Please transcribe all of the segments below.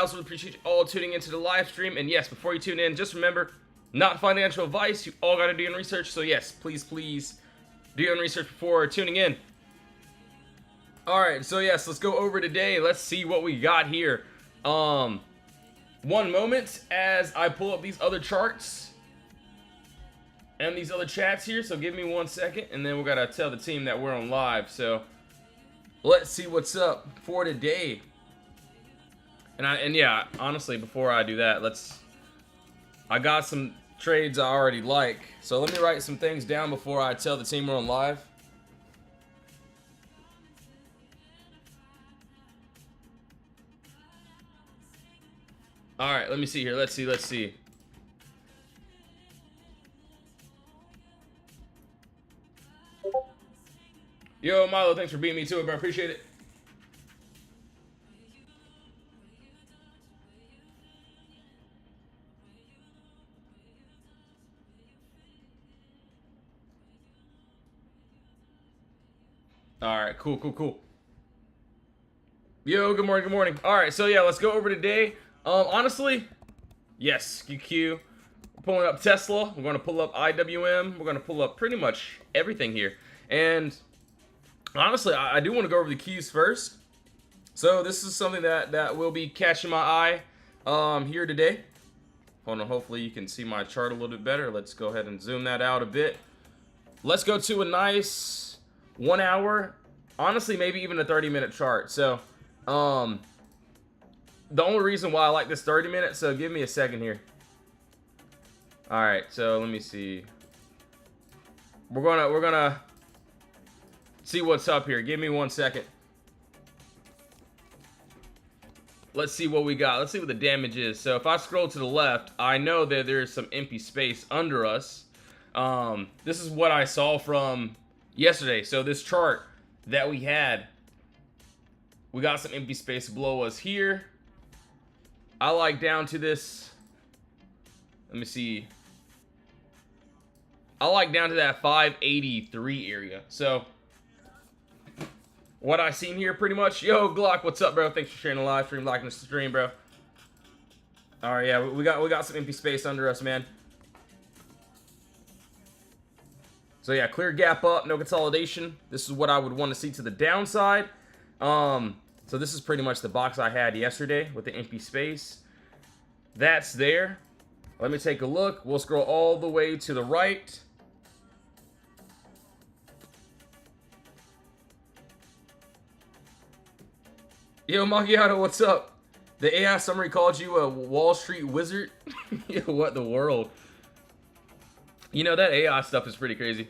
also appreciate you all tuning into the live stream. And yes, before you tune in, just remember, not financial advice. You all got to do your own research. So yes, please do your own research before tuning in. Alright, so yes, let's go over today. Let's see what we got here. One moment as I pull up these other charts and these other chats here. So give me 1 second, and then we gotta tell the team that we're on live. So let's see what's up for today. And yeah, honestly, before I do that, I got some trades I already like. So let me write some things down before I tell the team we're on live. All right, let me see here. Let's see. Yo, Milo, thanks for beating me to it, bro. Appreciate it. All right, cool. Yo, good morning. All right, so yeah, let's go over today. Honestly, yes, QQ. We're pulling up Tesla. We're going to pull up IWM. We're going to pull up pretty much everything here. And honestly, I do want to go over the keys first. So this is something that will be catching my eye here today. Hold on, hopefully you can see my chart a little bit better. Let's go ahead and zoom that out a bit. Let's go to a nice 1 hour, honestly, maybe even a 30-minute chart. So, the only reason why I like this 30 minutes, so give me a second here. All right, so let me see. We're gonna see what's up here. Give me 1 second. Let's see what we got. Let's see what the damage is. So if I scroll to the left, I know that there's some empty space under us. This is what I saw from yesterday. So this chart that we had, we got some empty space below us here. I like down to this, let me see, I like down to that 583 area. So what I seen here pretty much, yo Glock, what's up, bro? Thanks for sharing the live stream, liking the stream, bro. All right, yeah, we got some empty space under us, man. So yeah, clear gap up, no consolidation. This is what I would want to see to the downside. So this is pretty much the box I had yesterday with the empty space. That's there. Let me take a look. We'll scroll all the way to the right. Yo, Macchiato, what's up? The AI summary called you a Wall Street wizard? Yo, what the world? You know, that AI stuff is pretty crazy.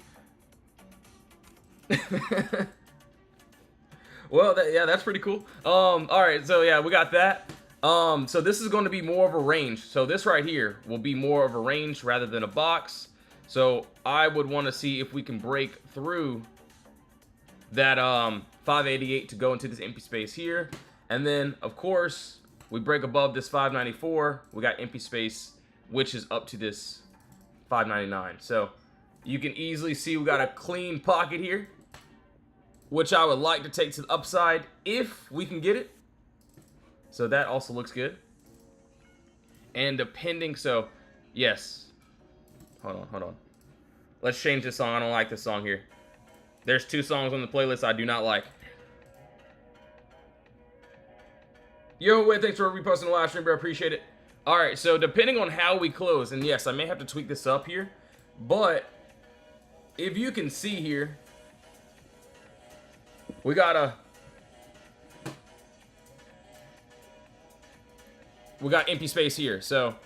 Well, yeah, that's pretty cool. All right, so yeah, we got that. So this is going to be more of a range. So this right here will be more of a range rather than a box. So I would want to see if we can break through that 588 to go into this empty space here. And then, of course, we break above this 594. We got empty space, which is up to this 599. So you can easily see we got a clean pocket here, which I would like to take to the upside if we can get it. So that also looks good. And depending, so yes. Hold on. Let's change this song. I don't like this song here. There's 2 songs on the playlist I do not like. Yo, wait, thanks for reposting the live stream, bro. Appreciate it. All right, so depending on how we close, and yes, I may have to tweak this up here, but if you can see here, we got empty space here. So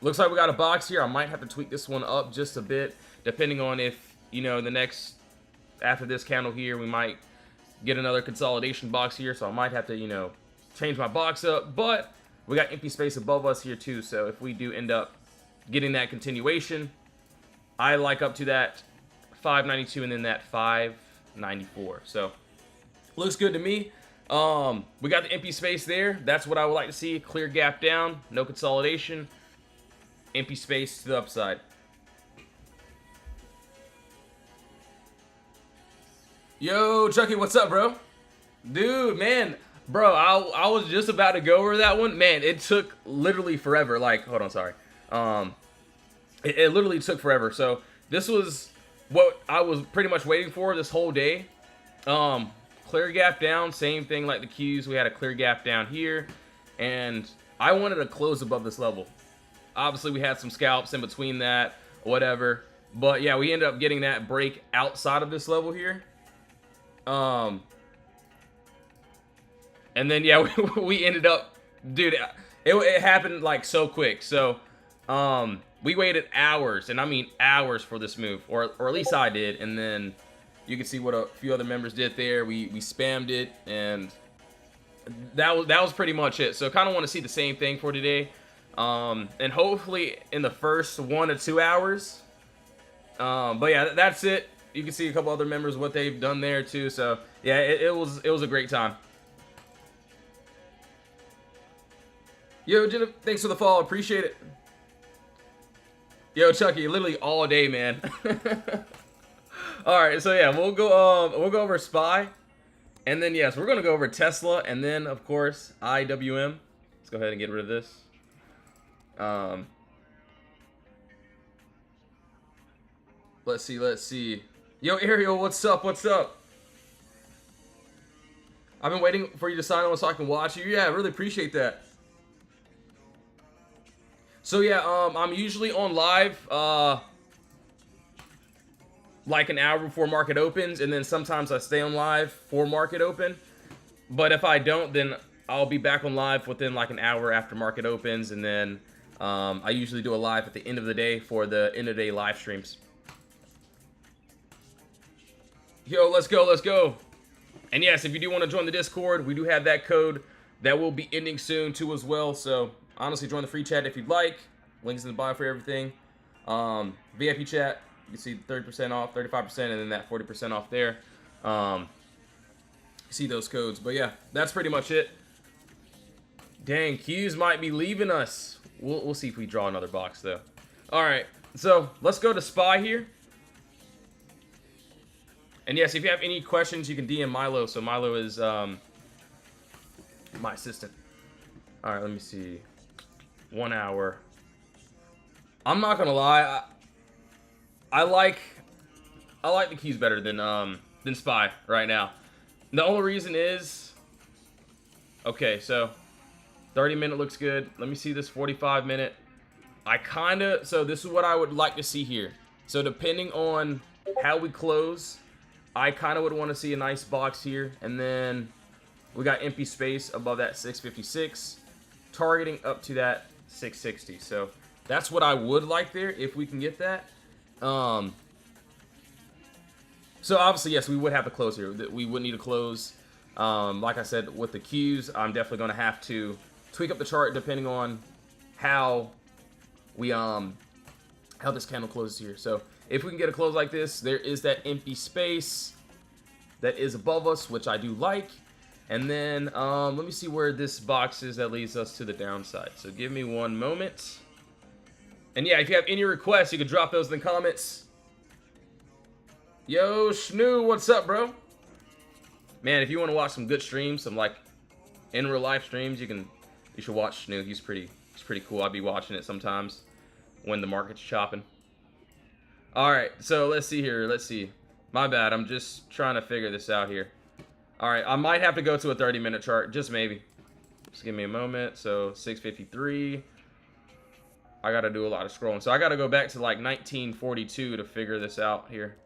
looks like we got a box here. I might have to tweak this one up just a bit, depending on if, you know, after this candle here, we might get another consolidation box here. So I might have to, you know, change my box up, but we got empty space above us here too. So if we do end up getting that continuation, I like up to that 592 and then that 594. So looks good to me. We got the empty space there. That's what I would like to see. Clear gap down, no consolidation, empty space to the upside. Yo, Chucky, what's up, bro? Dude, man, Bro, I was just about to go over that one. Man, it took literally forever. Like, hold on, sorry. It literally took forever. So this was what I was pretty much waiting for this whole day. Clear gap down, same thing like the Qs. We had a clear gap down here, and I wanted to close above this level. Obviously, we had some scalps in between that, whatever. But yeah, we ended up getting that break outside of this level here. And then yeah, we ended up, dude, it happened like so quick. So we waited hours, and I mean hours for this move, or at least I did. And then you can see what a few other members did there. We spammed it, and that was pretty much it. So kind of want to see the same thing for today, and hopefully in the first 1 to 2 hours. But yeah, that's it. You can see a couple other members what they've done there too. So yeah, it was a great time. Yo, Jenna, thanks for the follow. Appreciate it. Yo, Chucky, literally all day, man. All right, so yeah, we'll go over SPY, and then yes, we're gonna go over Tesla, and then of course IWM. Let's go ahead and get rid of this. Let's see. Yo, Ariel, what's up? What's up? I've been waiting for you to sign on so I can watch you. Yeah, I really appreciate that. So yeah, I'm usually on live like an hour before market opens, and then sometimes I stay on live for market open. But if I don't, then I'll be back on live within like an hour after market opens, and then I usually do a live at the end of the day for the end of the day live streams. Yo, let's go. And yes, if you do want to join the Discord, we do have that code that will be ending soon too as well. So honestly, join the free chat if you'd like. Links in the bio for everything. VIP chat, you can see 30% off, 35%, and then that 40% off there. See those codes. But yeah, that's pretty much it. Dang, Q's might be leaving us. We'll see if we draw another box though. All right, so let's go to SPY here. And yes, if you have any questions, you can DM Milo. So Milo is my assistant. All right, let me see. 1 hour. I'm not gonna lie. I like the keys better than SPY right now. The only reason is, okay, so 30-minute looks good. Let me see this 45-minute. So this is what I would like to see here. So depending on how we close, I kind of would want to see a nice box here, and then we got empty space above that 656, targeting up to that 660. So that's what I would like there if we can get that. So obviously, yes, we would have to close here. We would need to close. Like I said, with the Qs, I'm definitely going to have to tweak up the chart depending on how we how this candle closes here. So if we can get a close like this, there is that empty space that is above us, which I do like. And then let me see where this box is that leads us to the downside. So give me one moment. And yeah, if you have any requests, you can drop those in the comments. Yo, Schnoo, what's up, bro? Man, if you want to watch some good streams, some like in real life streams, you should watch Schnoo. He's pretty cool. I'll be watching it sometimes when the market's chopping. All right, so let's see here. Let's see. My bad. I'm just trying to figure this out here. All right, I might have to go to a 30-minute chart, just maybe. Just give me a moment. So 653. I got to do a lot of scrolling. So I got to go back to like 1942 to figure this out here.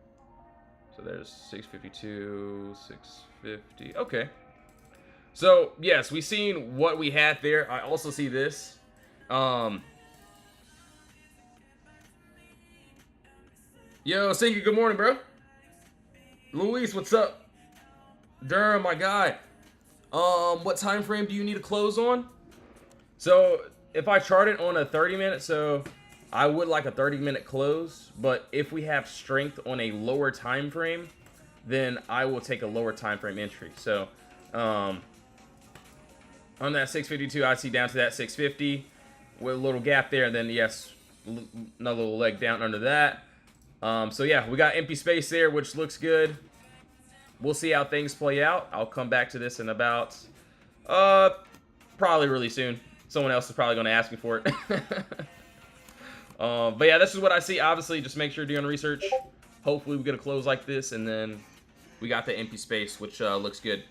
So there's 652, 650. Okay. So yes, we seen what we had there. I also see this. Yo, Sinky, good morning, bro. Luis, what's up? Durham, my guy. What time frame do you need to close on? So if I chart it on a 30-minute, so I would like a 30-minute close, but if we have strength on a lower time frame, then I will take a lower time frame entry. So on that 652, I see down to that 650 with a little gap there, and then yes, another little leg down under that. So yeah, we got empty space there, which looks good. We'll see how things play out. I'll come back to this in about Uh, probably really soon. Someone else is probably going to ask me for it. But yeah, this is what I see. Obviously, just make sure you're doing research. Hopefully, we get a close like this, and then we got the empty space, which looks good.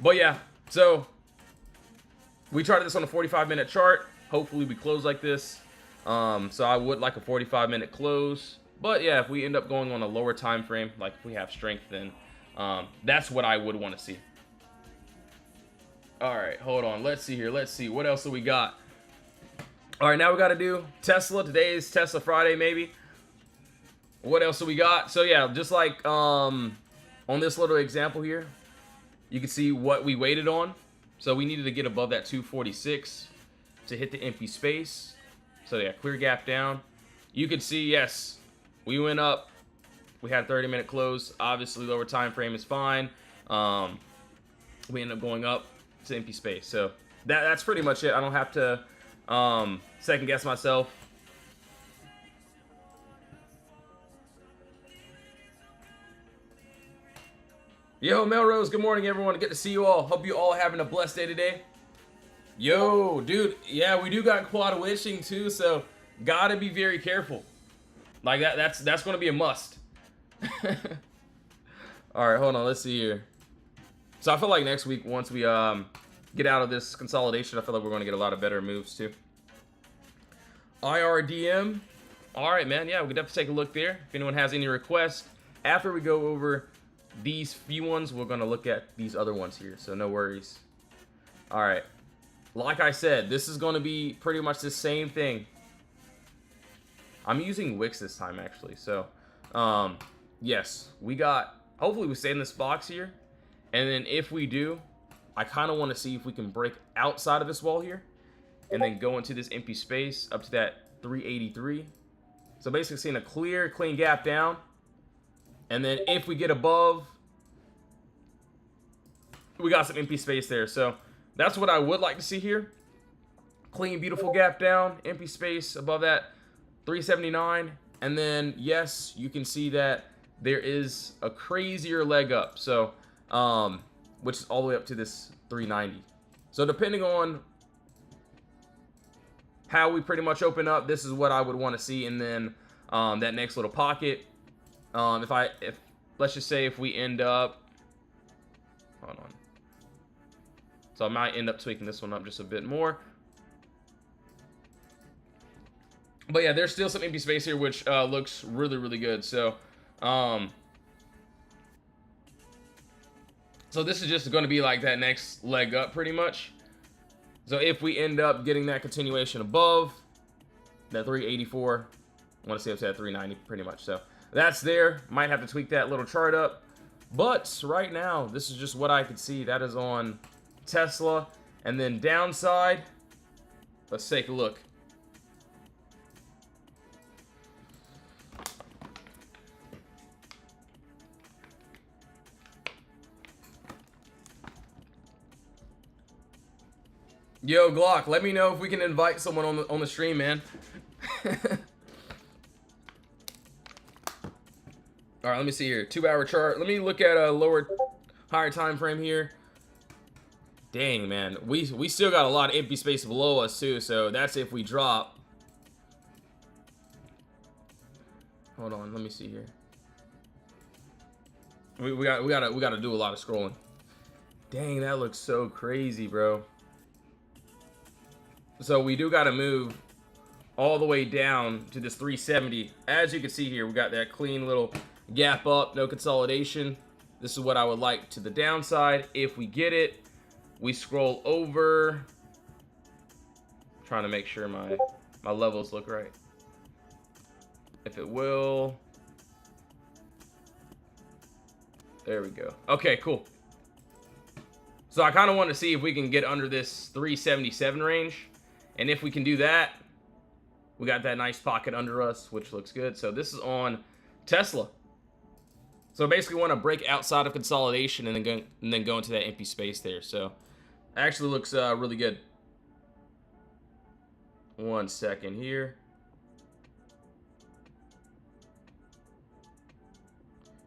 But yeah, so we charted this on a 45-minute chart. Hopefully, we close like this. So I would like a 45-minute close. But yeah, if we end up going on a lower time frame, like if we have strength, then that's what I would want to see. All right, hold on. Let's see here. Let's see. What else do we got? All right, now we got to do Tesla. Today is Tesla Friday, maybe. What else do we got? So yeah, just like on this little example here, you can see what we waited on. So we needed to get above that 246 to hit the empty space. So yeah, clear gap down. You can see, yes, we went up. We had a 30-minute close. Obviously, lower time frame is fine. We ended up going up to empty space. So that's pretty much it. I don't have to second guess myself. Yo, Melrose, good morning, everyone. Good to see you all. Hope you all having a blessed day today. Yo, dude, yeah, we do got quad wishing too, so gotta be very careful. Like that's gonna be a must. All right, hold on, let's see here. So I feel like next week, once we get out of this consolidation, I feel like we're gonna get a lot of better moves too. IRDM. All right, man. Yeah, we could definitely take a look there. If anyone has any requests, after we go over these few ones, we're gonna look at these other ones here, so no worries. All right, like I said, this is gonna be pretty much the same thing. I'm using Wix this time actually, so yes, we got, hopefully we stay in this box here, and then if we do, I kind of want to see if we can break outside of this wall here and then go into this empty space up to that 383. So basically seeing a clear, clean gap down. And then if we get above, we got some empty space there. So that's what I would like to see here. Clean, beautiful gap down, empty space above that 379. And then, yes, you can see that there is a crazier leg up. So, which is all the way up to this 390. So depending on how we pretty much open up, this is what I would want to see. And then that next little pocket. If let's just say if we end up, hold on. So I might end up tweaking this one up just a bit more. But yeah, there's still some empty space here, which looks really, really good. So, so this is just going to be like that next leg up pretty much. So if we end up getting that continuation above that 384, I want to see up to that 390 pretty much. So that's there. Might have to tweak that little chart up. But right now, this is just what I could see. That is on Tesla. And then downside, let's take a look. Yo, Glock, let me know if we can invite someone on the stream, man. All right, let me see here. 2-hour chart. Let me look at a higher time frame here. Dang, man. We still got a lot of empty space below us too, so that's if we drop. Hold on, let me see here. We gotta do a lot of scrolling. Dang, that looks so crazy, bro. So we do got to move all the way down to this 370. As you can see here, we got that clean little gap up, no consolidation. This is what I would like to the downside. If we get it, we scroll over. Trying to make sure my levels look right. If it will. There we go. Okay, cool. So I kind of want to see if we can get under this 377 range. And if we can do that, we got that nice pocket under us, which looks good. So this is on Tesla. So basically want to break outside of consolidation and then go into that empty space there. So actually looks really good. 1 second here.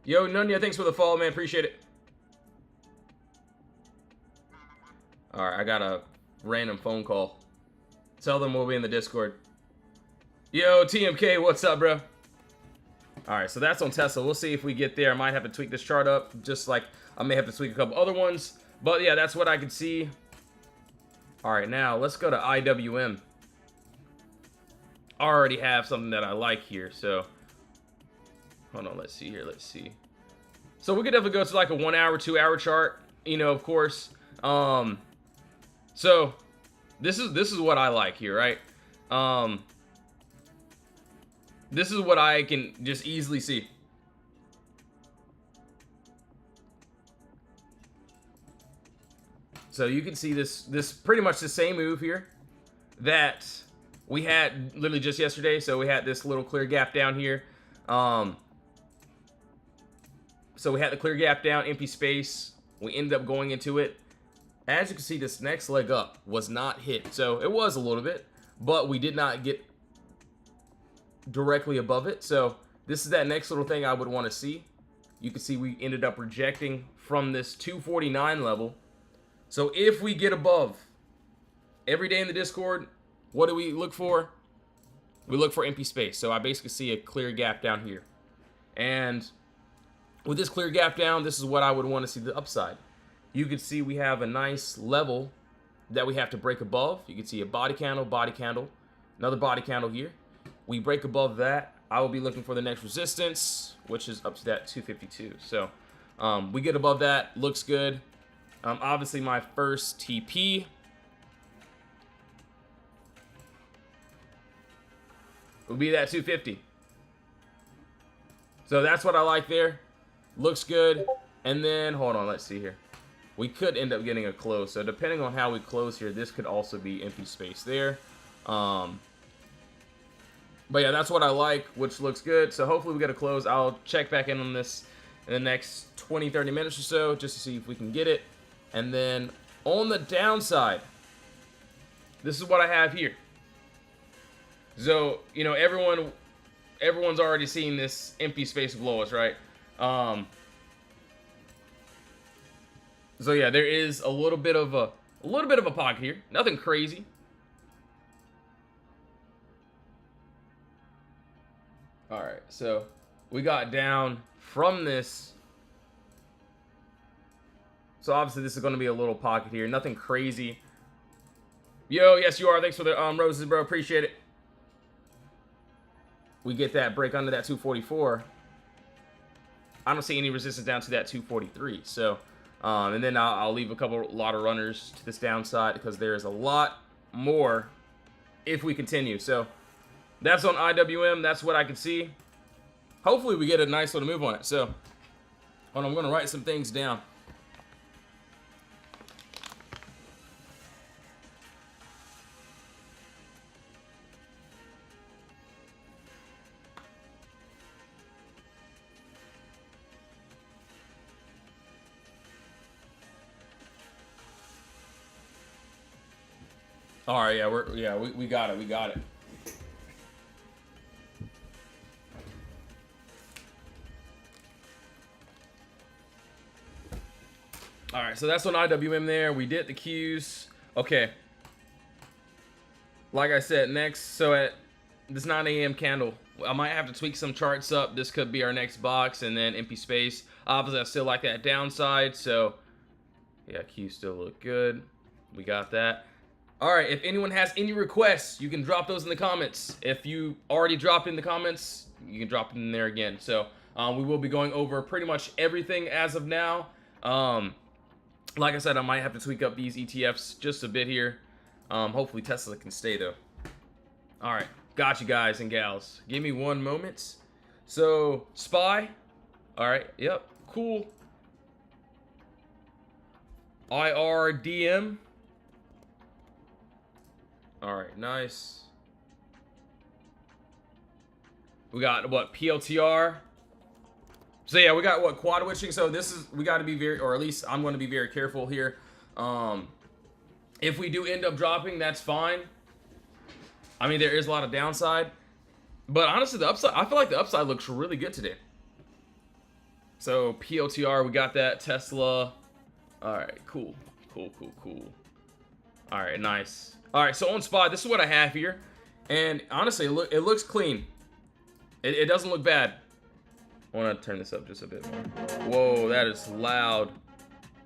Yo, Nunya, thanks for the follow, man. Appreciate it. All right, I got a random phone call. Tell them we'll be in the Discord. Yo, TMK, what's up, bro? All right, so that's on Tesla. We'll see if we get there. I might have to tweak this chart up, just like I may have to tweak a couple other ones. But yeah, that's what I can see. All right, now let's go to IWM. I already have something that I like here, so hold on, let's see here. Let's see. So we could definitely go to like a 1 hour, 2 hour chart, you know, of course. So this is what I like here, right? This is what I can just easily see. So you can see this pretty much the same move here that we had literally just yesterday. So we had this little clear gap down here. So we had the clear gap down, empty space. We ended up going into it. As you can see, this next leg up was not hit. So it was a little bit, but we did not get directly above it. So this is that next little thing I would want to see. You can see we ended up rejecting from this 249 level. So if we get above, every day in the Discord, what do we look for? We look for empty space. So I basically see a clear gap down here. And with this clear gap down, this is what I would want to see the upside. You can see we have a nice level that we have to break above. You can see a body candle, another body candle here. We break above that, I will be looking for the next resistance, which is up to that 252. So we get above that, looks good. Obviously my first TP will be that 250. So that's what I like there. Looks good. And then, hold on, let's see here. We could end up getting a close. So depending on how we close here, this could also be empty space there. But yeah, that's what I like, which looks good. So hopefully we get a close. I'll check back in on this in the next 20-30 minutes or so, just to see if we can get it. And then on the downside, this is what I have here. So, you know, everyone's already seen this empty space below us, right? So yeah, there is a little bit of a pocket here. Nothing crazy. All right, so we got down from this. So obviously this is going to be a little pocket here. Nothing crazy. Yo, yes you are. Thanks for the roses, bro. Appreciate it. We get that break under that 244. I don't see any resistance down to that 243. So, and then I'll leave a lot of runners to this downside because there's a lot more if we continue. So that's on IWM. That's what I can see. Hopefully we get a nice little move on it. So, hold on, I'm going to write some things down. All right, yeah, we got it. We got it. All right, so that's on IWM there. We did the Qs. Okay. Like I said, next, so at this 9 a.m. candle, I might have to tweak some charts up. This could be our next box, and then empty space. Obviously, I still like that downside, so yeah, Qs still look good. We got that. All right, if anyone has any requests, you can drop those in the comments. If you already dropped in the comments, you can drop it in there again. So we will be going over pretty much everything as of now. Like I said, I might have to tweak up these ETFs just a bit here. Hopefully Tesla can stay though. All right, got you guys and gals. Give me one moment. So SPY, all right, yep, cool. IRDM. All right, nice. We got what, PLTR. So yeah, we got what, quad witching. So this is, we got to be very, or at least I'm going to be very careful here. If we do end up dropping, that's fine. I mean, there is a lot of downside, but honestly, the upside, I feel like the upside looks really good today. So POTR, we got that. Tesla. All right, cool. All right, nice. All right, so on SPY, this is what I have here. And honestly, it looks clean. It doesn't look bad. I want to turn this up just a bit more. Whoa, that is loud.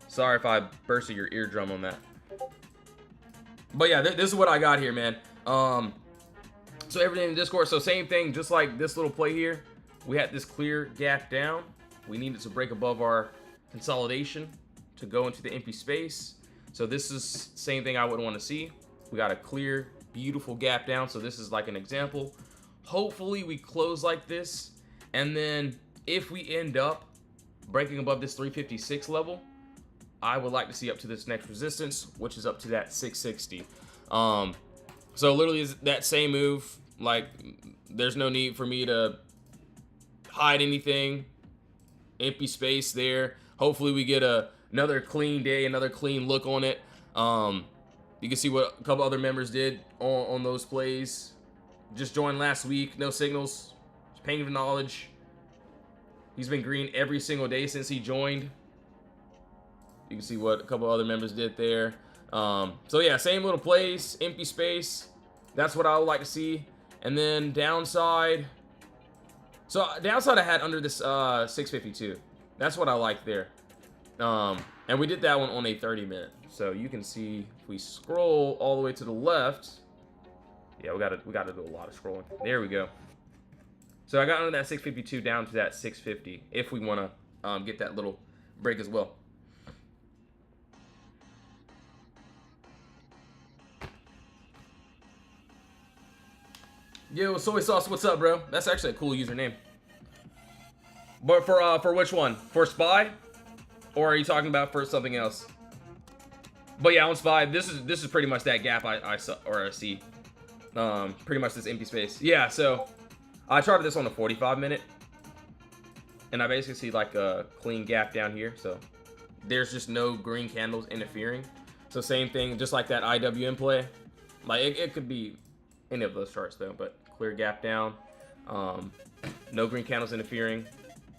Sorry if I bursted your eardrum on that. But yeah, this is what I got here, man. So everything in Discord. So same thing, just like this little play here. We had this clear gap down. We needed to break above our consolidation to go into the empty space. So this is same thing I would want to see. We got a clear, beautiful gap down. So this is like an example. Hopefully we close like this. And then if we end up breaking above this 356 level, I would like to see up to this next resistance, which is up to that 660. So literally is that same move. Like, there's no need for me to hide anything. Empty space there. Hopefully we get another clean day, another clean look on it. You can see what a couple other members did on those plays. Just joined last week. No signals. Pain of knowledge. He's been green every single day since he joined. You can see what a couple other members did there. So yeah, same little plays, empty space. That's what I would like to see. And then downside. So downside I had under this 652. That's what I like there. And we did that one on a 30-minute. So you can see if we scroll all the way to the left. Yeah, we gotta do a lot of scrolling. There we go. So I got under that 652 down to that 650 if we want to get that little break as well. Yo, soy sauce, what's up, bro? That's actually a cool username. But for which one? For SPY, or are you talking about for something else? But yeah, on SPY, this is pretty much that gap I saw or I see. Pretty much this empty space. Yeah, so I charted this on the 45-minute, and I basically see like a clean gap down here. So there's just no green candles interfering. So same thing, just like that IWM play. Like it could be any of those charts though, but clear gap down. No green candles interfering.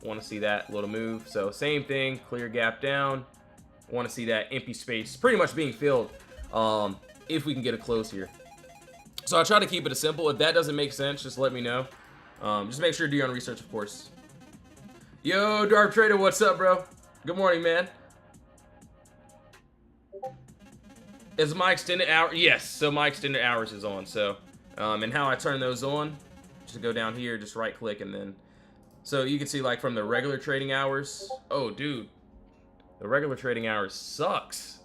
Want to see that little move. So same thing, clear gap down. Want to see that empty space pretty much being filled if we can get a close here. So I try to keep it as simple. If that doesn't make sense, just let me know. Just make sure to do your own research, of course. Yo, Dark Trader, what's up, bro? Good morning, man. Is my extended hour? Yes, so my extended hours is on. So, and how I turn those on, just go down here, just right click, and then, so you can see like from the regular trading hours. Oh, dude, the regular trading hours sucks.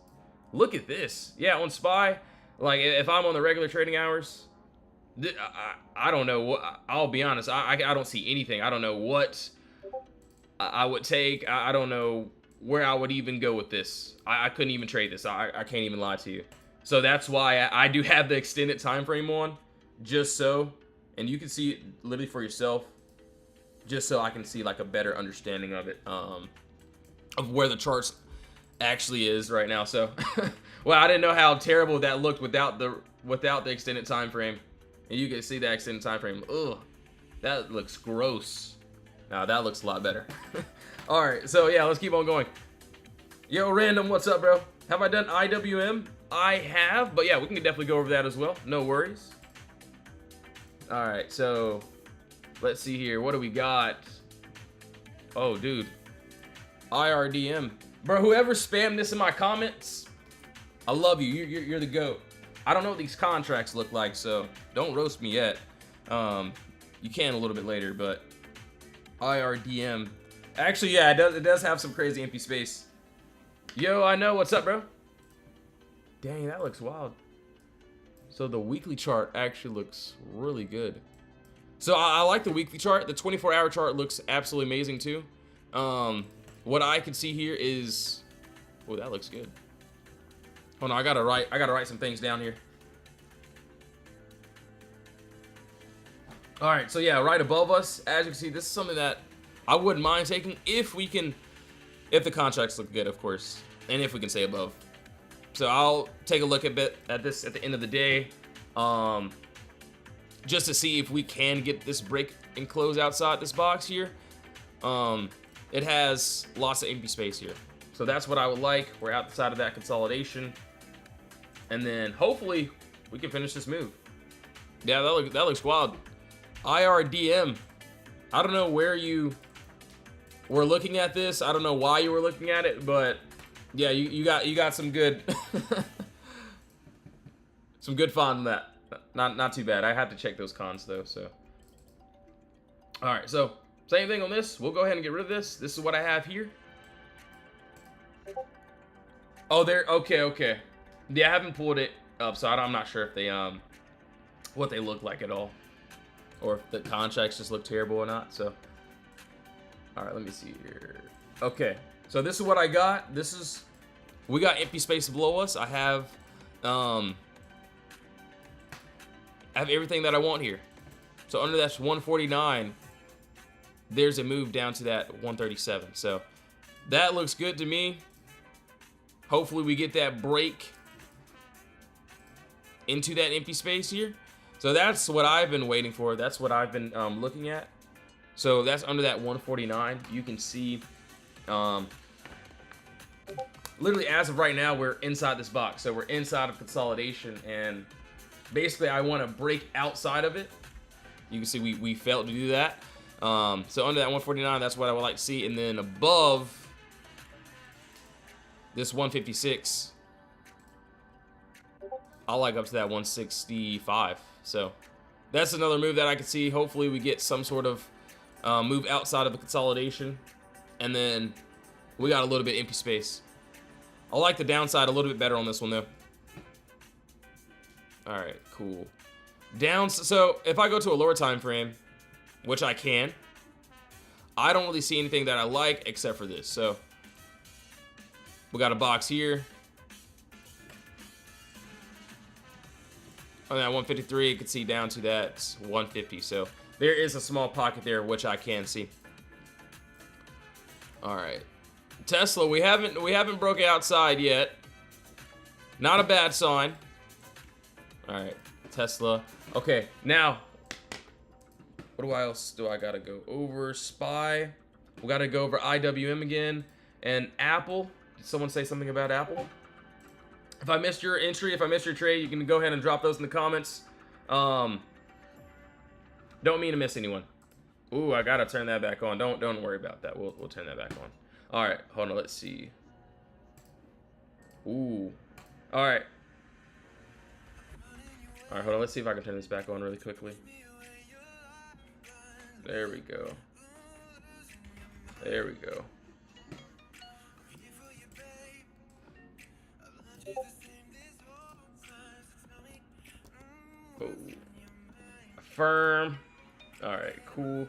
Look at this. Yeah, on SPY, like if I'm on the regular trading hours, I don't know what, I'll be honest, I don't see anything. I don't know what I would take. I don't know where I would even go with this. I couldn't even trade this. I can't even lie to you. So that's why I do have the extended time frame on, just so, and you can see it literally for yourself, just so I can see like a better understanding of it, of where the charts actually is right now. So, well, I didn't know how terrible that looked without the extended time frame. And you can see that extended time frame. Ugh, that looks gross. Now that looks a lot better. All right, so yeah, let's keep on going. Yo, Random, what's up, bro? Have I done IWM? I have, but yeah, we can definitely go over that as well. No worries. All right, so let's see here. What do we got? Oh, dude. IRDM. Bro, whoever spammed this in my comments, I love you. You're the GOAT. I don't know what these contracts look like, so don't roast me yet. You can a little bit later, but IRDM. Actually, yeah, it does have some crazy empty space. Yo, I know. What's up, bro? Dang, that looks wild. So the weekly chart actually looks really good. So I like the weekly chart. The 24-hour chart looks absolutely amazing too. What I can see here is, oh, that looks good. Hold on, I gotta write some things down here. All right, so yeah, right above us, as you can see, this is something that I wouldn't mind taking if the contracts look good, of course, and if we can stay above. So I'll take a look at this at the end of the day, just to see if we can get this break and close outside this box here. It has lots of empty space here, so that's what I would like. We're outside of that consolidation. And then hopefully we can finish this move. Yeah, that looks wild. IRDM. I don't know where you were looking at this. I don't know why you were looking at it, but yeah, you got some good some good fun on that. Not too bad. I have to check those cons though, so. All right, so same thing on this. We'll go ahead and get rid of this. This is what I have here. Oh, okay. Yeah, I haven't pulled it up, so I'm not sure if they what they look like at all, or if the contracts just look terrible or not. So, all right, let me see here. Okay, so this is what I got. We got empty space below us. I have everything that I want here. So under that's 149. There's a move down to that 137. So that looks good to me. Hopefully we get that break into that empty space here. So that's what I've been waiting for. That's what I've been looking at. So that's under that 149. You can see, literally as of right now, we're inside this box. So we're inside of consolidation, and basically I want to break outside of it. You can see we failed to do that. So under that 149, that's what I would like to see. And then above this 156, I like up to that 165. So that's another move that I could see. Hopefully we get some sort of move outside of the consolidation, and then we got a little bit empty space. I like the downside a little bit better on this one though. All right, cool. So if I go to a lower time frame, which I can, I don't really see anything that I like except for this. So we got a box here. On that 153, you can see down to that 150. So there is a small pocket there, which I can see. All right, Tesla, we haven't broke outside yet. Not a bad sign. All right, Tesla. Okay, now what else do I gotta go over? SPY. We gotta go over IWM again, and Apple. Did someone say something about Apple? If I missed your entry, if I missed your trade, you can go ahead and drop those in the comments. Don't mean to miss anyone. Ooh, I gotta turn that back on. Don't worry about that. We'll turn that back on. All right, hold on. Let's see. Ooh. All right. All right, hold on. Let's see if I can turn this back on really quickly. There we go. There we go. Oh. Affirm. All right, cool.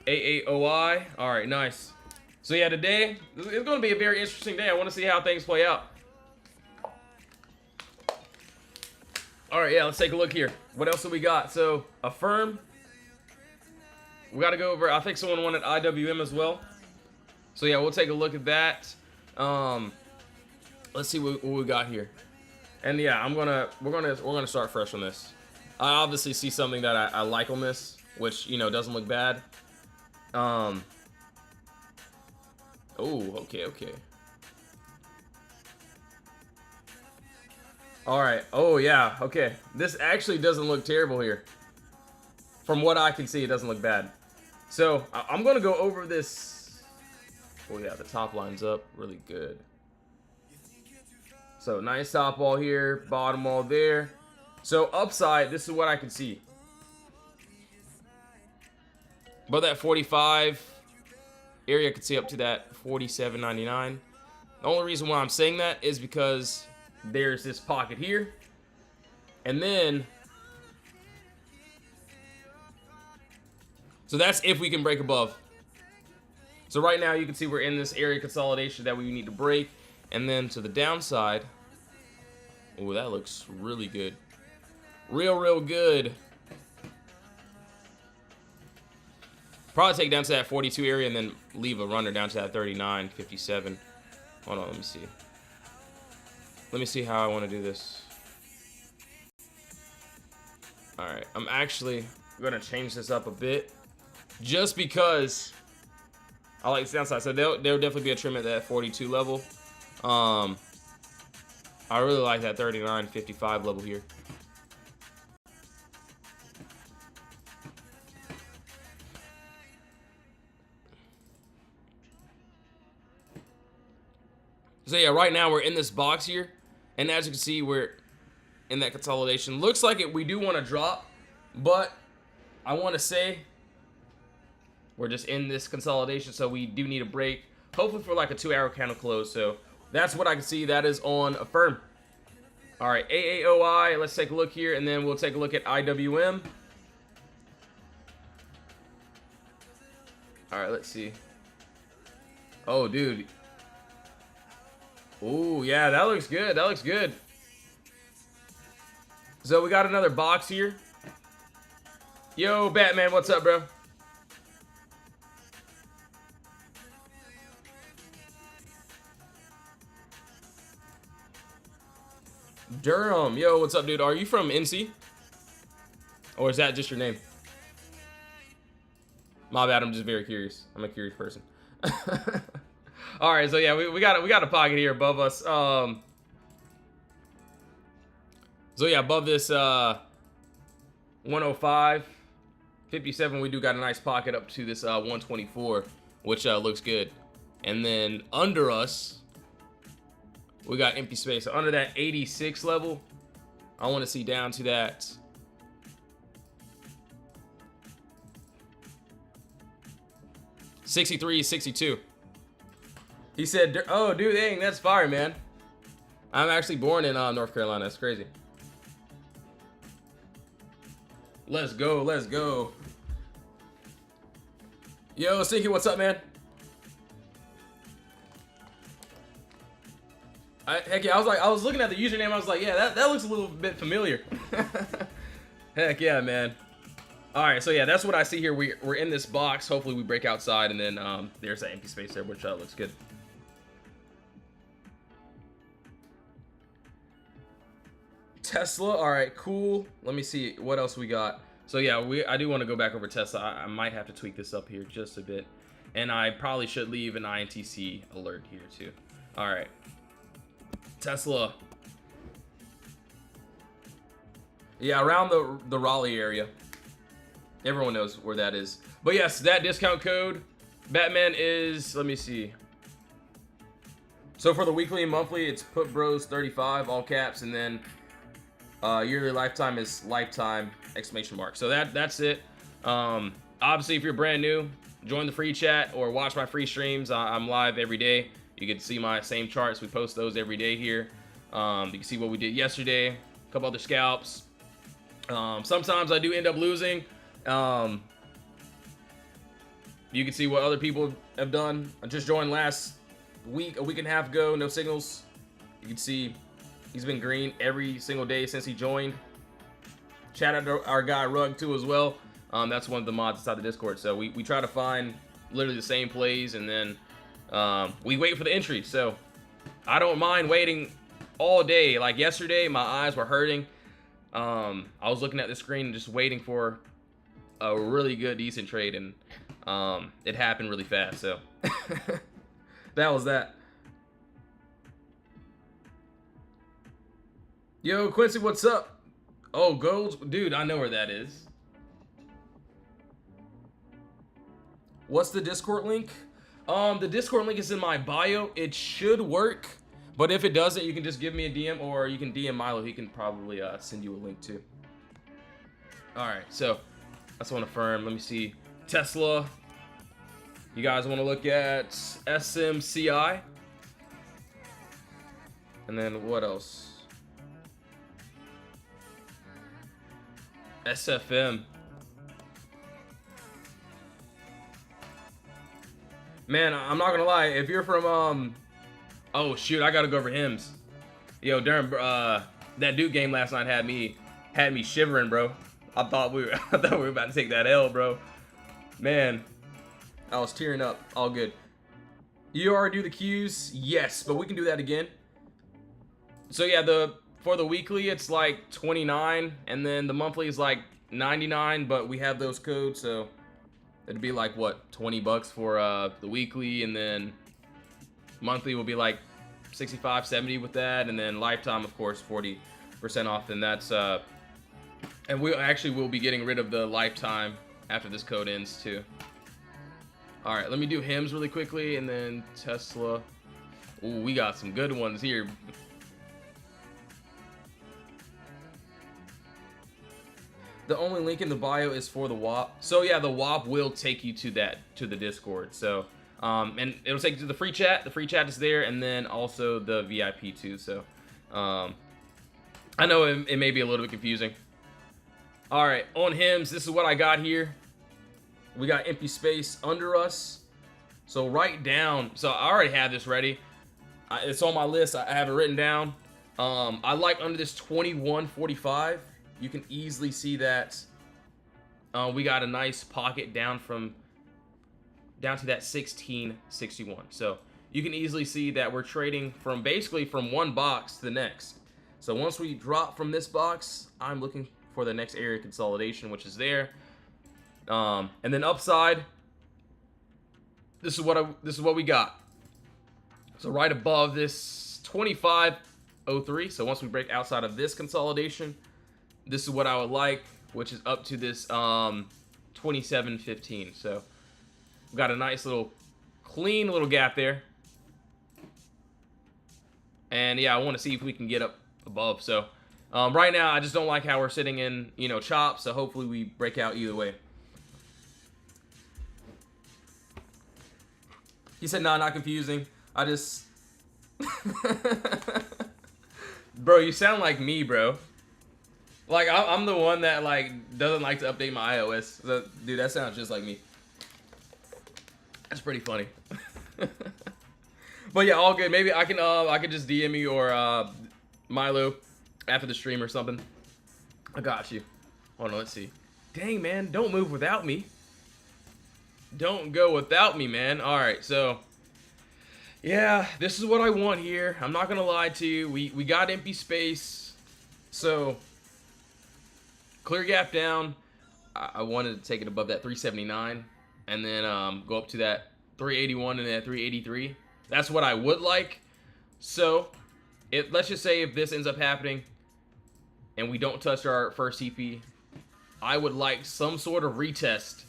AAOI. All right, nice. So yeah, today it's going to be a very interesting day. I want to see how things play out. All right, yeah, let's take a look here. What else do we got? So Affirm. We got to go over. I think someone wanted IWM as well. So yeah, we'll take a look at that. Let's see what we got here. And yeah, we're gonna start fresh on this. I obviously see something that I like on this, which, you know, doesn't look bad. Oh, okay. All right. Oh yeah. Okay. This actually doesn't look terrible here. From what I can see, it doesn't look bad. So I'm gonna go over this. Oh yeah, the top line's up really good. So nice top wall here, bottom wall there. So upside, this is what I can see. But that 45 area, I could see up to that 47.99. The only reason why I'm saying that is because there's this pocket here, and then so that's if we can break above. So right now you can see we're in this area consolidation that we need to break, and then to the downside. Oh, that looks really good. Real good. Probably take down to that 42 area and then leave a runner down to that 39.57. Hold on, let me see. Let me see how I want to do this. All right, I'm actually gonna change this up a bit, just because I like the downside. So there'll definitely be a trim at that 42 level. I really like that 39.55 level here. So yeah, right now we're in this box here, and as you can see, we're in that consolidation. Looks like we do want to drop, but I want to say we're just in this consolidation, so we do need a break. Hopefully for like a 2-hour candle close. So that's what I can see. That is on Affirm. All right, AAOI. Let's take a look here, and then we'll take a look at IWM. All right, let's see. Oh, dude. Oh, yeah, that looks good. That looks good. So we got another box here. Yo, Batman, what's up, bro? Durham, yo, what's up, dude? Are you from NC? Or is that just your name? My bad, I'm just very curious. I'm a curious person. All right, so yeah, we got a pocket here above us. So yeah, above this 105.57, we do got a nice pocket up to this 124, which looks good. And then under us, we got empty space. So under that 86 level, I want to see down to that 63, 62. He said, oh, dude, dang, that's fire, man. I'm actually born in North Carolina. That's crazy. Let's go, let's go. Yo, Sinky, what's up, man? Heck yeah, I was looking at the username. I was like, yeah, that looks a little bit familiar. Heck yeah, man. All right, so yeah, that's what I see here. We're in this box. Hopefully we break outside, and then there's that empty space there, which looks good. Tesla, all right, cool. Let me see what else we got. So yeah, I do want to go back over Tesla. I might have to tweak this up here just a bit, and I probably should leave an INTC alert here too. All right, Tesla. Yeah, around the Raleigh area. Everyone knows where that is. But yes, that discount code, Batman, is, let me see. So for the weekly and monthly, it's PutBros35, all caps, and then yearly lifetime is lifetime, exclamation mark. So that's it. Obviously, if you're brand new, join the free chat or watch my free streams. I'm live every day. You can see my same charts. We post those every day here. You can see what we did yesterday, a couple other scalps. Sometimes I do end up losing. You can see what other people have done. I just joined last week, a week and a half ago, no signals. You can see he's been green every single day since he joined. Shout out to our guy Rug too as well. That's one of the mods inside the Discord. So we try to find literally the same plays, and then we wait for the entry. So I don't mind waiting all day. Like yesterday, my eyes were hurting. I was looking at the screen and just waiting for a really good, decent trade, and it happened really fast. So that was that. Yo, Quincy, what's up? Oh, Golds, dude, I know where that is. What's the Discord link? The Discord link is in my bio. It should work, but if it doesn't, you can just give me a DM, or you can DM Milo. He can probably send you a link too. All right, so that's on Affirm. Let me see. Tesla. You guys want to look at SMCI? And then what else? SFM. Man, I'm not gonna lie. If you're from oh shoot, I gotta go over hymns. Yo, Durham, that Duke game last night had me shivering, bro. I thought we were about to take that L, bro. Man, I was tearing up. All good. You already do the Qs? Yes, but we can do that again. So yeah, for the weekly it's like 29, and then the monthly is like 99, but we have those codes, so it'd be like what, $20 for the weekly, and then monthly will be like 65, 70 with that, and then lifetime, of course, 40% off. And that's and we actually will be getting rid of the lifetime after this code ends too. All right, let me do Hims really quickly, and then Tesla. Ooh, we got some good ones here. The only link in the bio is for the WAP. So yeah, the WAP will take you to the Discord. So and it'll take you to the free chat. The free chat is there, and then also the VIP too. So I know it may be a little bit confusing. All right, on Hims, this is what I got here. We got empty space under us. So write down. So I already have this ready. It's on my list. I have it written down. I like under this 2145. You can easily see that we got a nice pocket down to that 1661. So you can easily see that we're trading from basically from one box to the next. So once we drop from this box, I'm looking for the next area consolidation, which is there. And then upside, this is what we got. So right above this 2503. So once we break outside of this consolidation, this is what I would like, which is up to this 2715. So we've got a nice little clean little gap there. And yeah, I want to see if we can get up above. So right now, I just don't like how we're sitting in, chop. So hopefully we break out either way. He said, nah, not confusing. I just... Bro, you sound like me, bro. Like, I'm the one that, like, doesn't like to update my iOS. So, dude, that sounds just like me. That's pretty funny. But yeah, all good. Maybe I can just DM you or Milo after the stream or something. I got you. Hold on, let's see. Dang, man, don't move without me. Don't go without me, man. All right, so yeah, this is what I want here. I'm not gonna lie to you. We got empty space, so clear gap down. I wanted to take it above that 379, and then go up to that 381 and that 383. That's what I would like. So let's just say if this ends up happening and we don't touch our first TP, I would like some sort of retest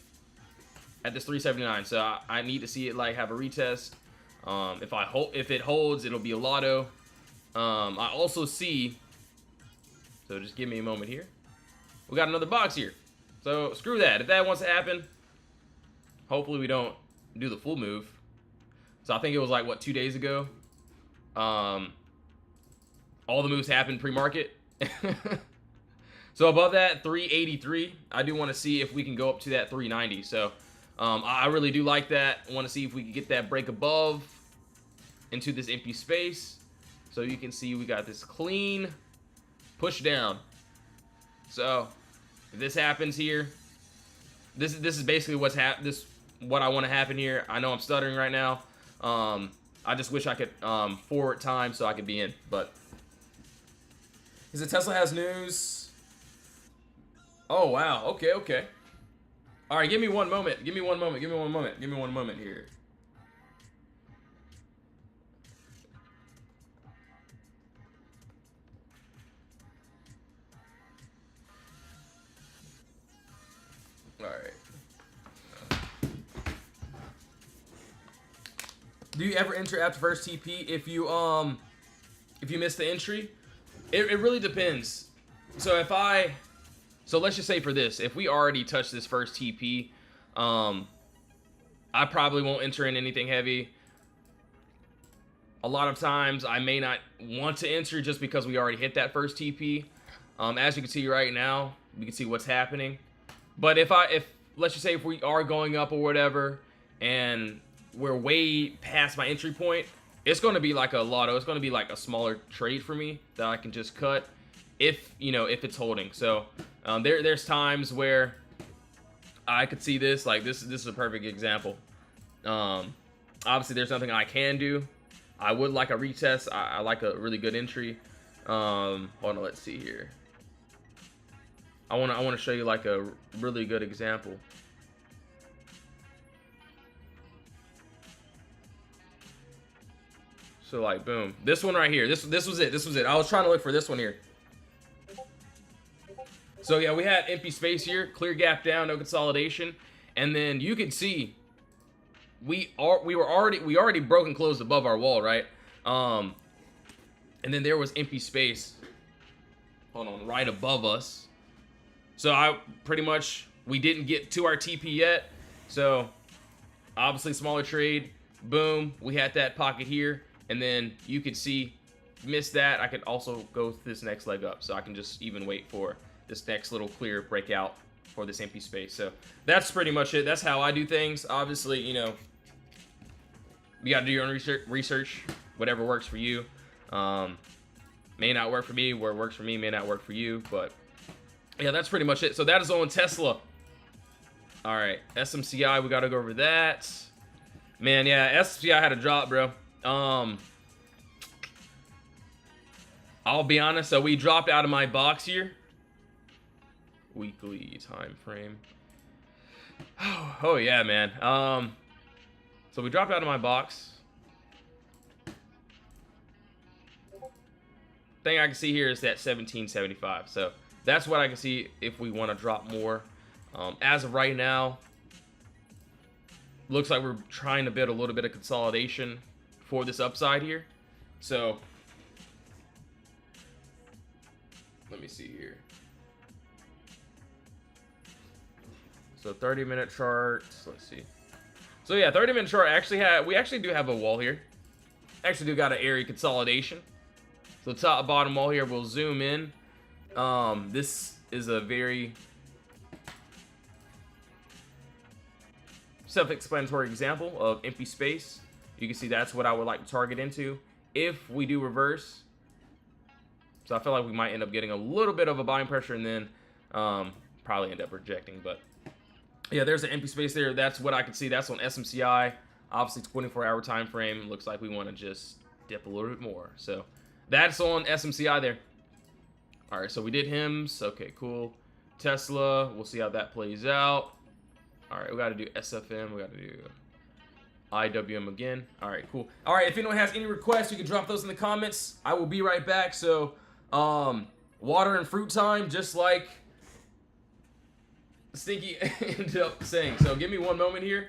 at this 379. So I need to see it like have a retest. If it holds, it'll be a lotto. I also see, so just give me a moment here. We got another box here. So screw that. If that wants to happen, hopefully we don't do the full move. So I think it was like, what, 2 days ago? All the moves happened pre-market. So above that 383, I do want to see if we can go up to that 390. So I really do like that. I want to see if we can get that break above into this empty space. So you can see we got this clean push down. So if this happens here, this is basically what I want to happen here. I know I'm stuttering right now. I just wish I could forward time so I could be in, but is it Tesla has news? Oh wow, okay. All right, give me one moment. Give me one moment here. All right. Do you ever enter after first TP if you miss the entry? It really depends. So so let's just say for this, if we already touched this first TP, I probably won't enter in anything heavy. A lot of times I may not want to enter just because we already hit that first TP. As you can see right now, we can see what's happening. But if let's just say if we are going up or whatever, and we're way past my entry point, it's going to be like a lotto. It's going to be like a smaller trade for me that I can just cut if it's holding. So there's times where I could see this, like this is a perfect example. Obviously there's nothing I can do. I would like a retest. I like a really good entry. Hold on, let's see here. I want to show you like a really good example. So like, boom. This one right here. This was it. This was it. I was trying to look for this one here. So yeah, we had empty space here, clear gap down, no consolidation, and then you could see we already broke and closed above our wall, right? And then there was empty space. Hold on, right above us. So we didn't get to our TP yet. So obviously smaller trade. Boom, we had that pocket here, and then you could see, missed that. I could also go this next leg up, so I can just even wait for this next little clear breakout for this empty space. So that's pretty much it. That's how I do things. Obviously, you know, you got to do your own research, whatever works for you. May not work for me. Where it works for me may not work for you. But yeah, that's pretty much it. So that is on Tesla. All right, SMCI, we got to go over that. Man, yeah, SMCI had a drop, bro. I'll be honest. So we dropped out of my box here. Weekly time frame. Oh yeah, man. So we dropped out of my box. Thing I can see here is that 1775. So that's what I can see if we want to drop more. As of right now, looks like we're trying to build a little bit of consolidation for this upside here. So let me see here. So 30-minute chart. Let's see. So yeah, 30-minute chart we actually do have a wall here. Actually do got an area consolidation. So top bottom wall here, we'll zoom in. This is a very self-explanatory example of empty space. You can see that's what I would like to target into if we do reverse. So I feel like we might end up getting a little bit of a buying pressure and then probably end up rejecting. But yeah, there's an empty space there. That's what I can see. That's on SMCI. Obviously, 24-hour time frame. Looks like we want to just dip a little bit more. So that's on SMCI there. All right, so we did HIMS. Okay, cool. Tesla, we'll see how that plays out. All right, we got to do SFM. We got to do IWM again. All right, cool. All right, if anyone has any requests, you can drop those in the comments. I will be right back. So, water and fruit time, just like Stinky ended up saying. So give me one moment here.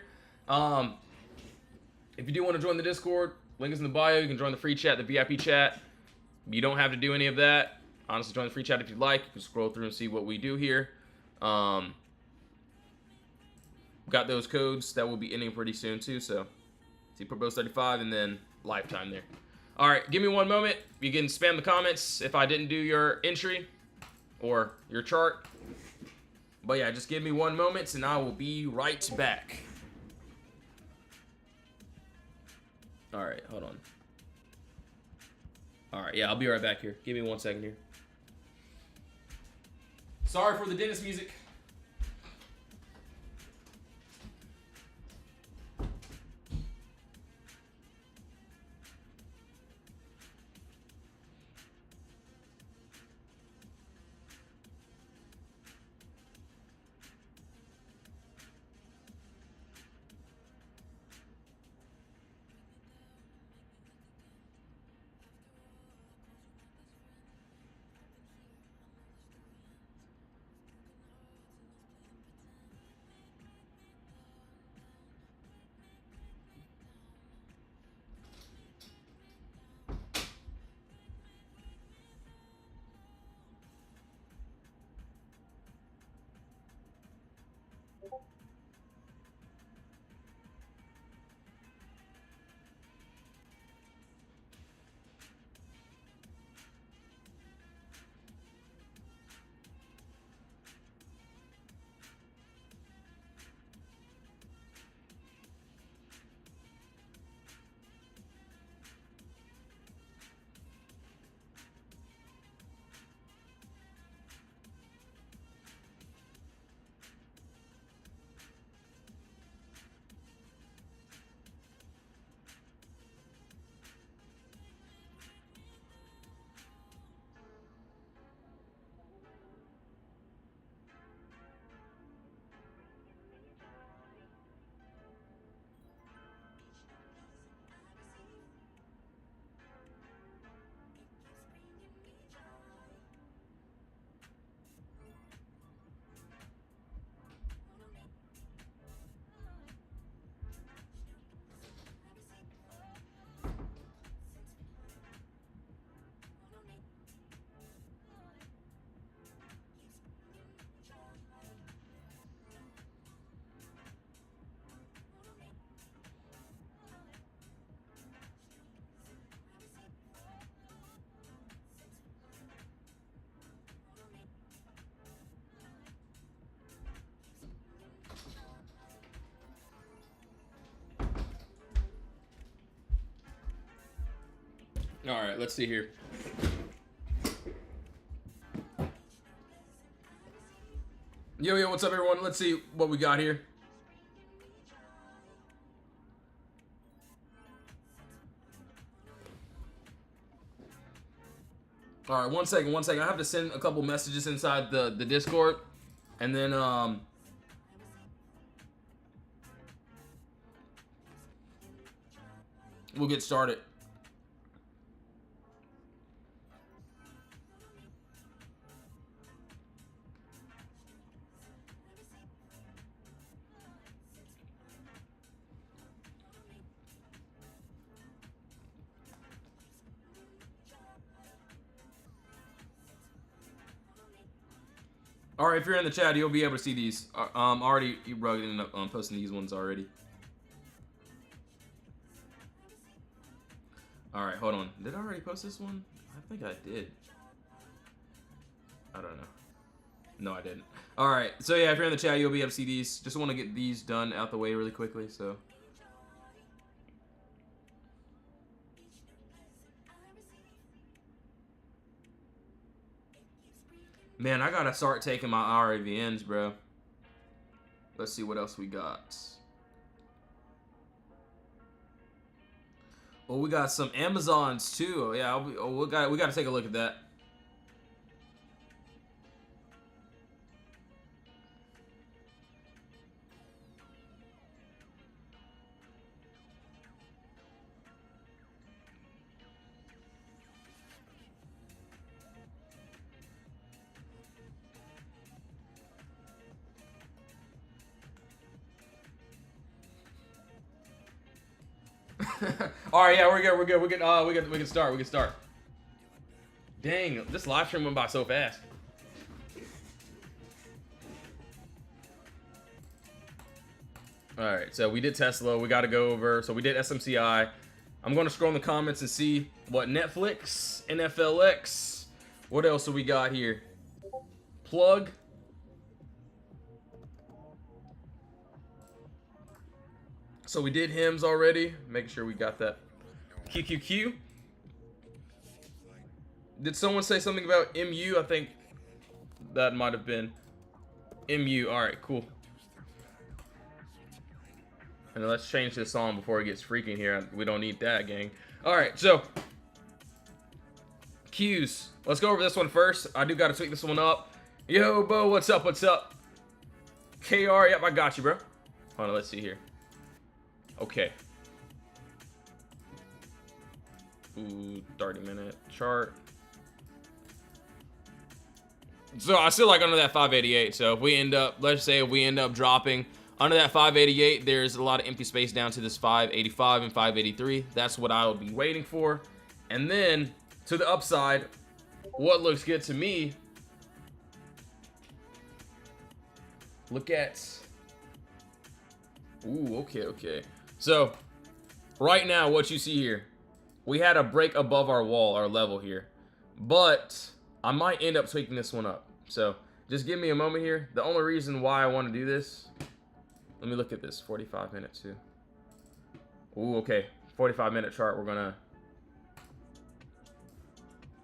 If you do want to join the Discord, link is in the bio. You can join the free chat, the VIP chat. You don't have to do any of that. Honestly, join the free chat if you'd like. You can scroll through and see what we do here. Got those codes that will be ending pretty soon too. So see POTTERBOX 35 and then lifetime there. All right, give me one moment. You can spam the comments if I didn't do your entry or your chart. But yeah, just give me one moment and I will be right back. All right, hold on. All right, yeah, I'll be right back here. Give me 1 second here. Sorry for the dentist music. All right, let's see here. Yo, what's up, everyone? Let's see what we got here. All right, one second. I have to send a couple messages inside the Discord, and then we'll get started. All right, if you're in the chat, you'll be able to see these. Already, you brought in posting these ones already. All right, hold on. Did I already post this one? I think I did. I don't know. No, I didn't. All right, so yeah, if you're in the chat, you'll be able to see these. Just want to get these done out the way really quickly, so. Man, I gotta start taking my RAVNs, bro. Let's see what else we got. Well, we got some Amazons too. Yeah, we gotta take a look at that. All right, yeah, we're good. We can start. Dang, this live stream went by so fast. All right, so we did Tesla. We got to go over. So we did SMCI. I'm going to scroll in the comments and see what Netflix, NFLX. What else do we got here? Plug. So we did hymns already. Making sure we got that. QQQ. Did someone say something about MU? I think that might have been MU. All right, cool. And let's change this song before it gets freaking here. We don't need that, gang. All right, so Q's. Let's go over this one first. I do got to tweak this one up. Yo, Bo, what's up? What's up? KR, yep, I got you, bro. Hold on, let's see here. Okay. Ooh, 30-minute chart. So I still like under that 588. So if we end up, let's say if we end up dropping under that 588, there's a lot of empty space down to this 585 and 583. That's what I would be waiting for. And then to the upside, what looks good to me, look at, ooh, okay. So right now, what you see here, we had a break above our wall, our level here, but I might end up tweaking this one up. So just give me a moment here. The only reason why I want to do this, let me look at this 45 minutes too. Ooh, okay, 45-minute chart. We're gonna,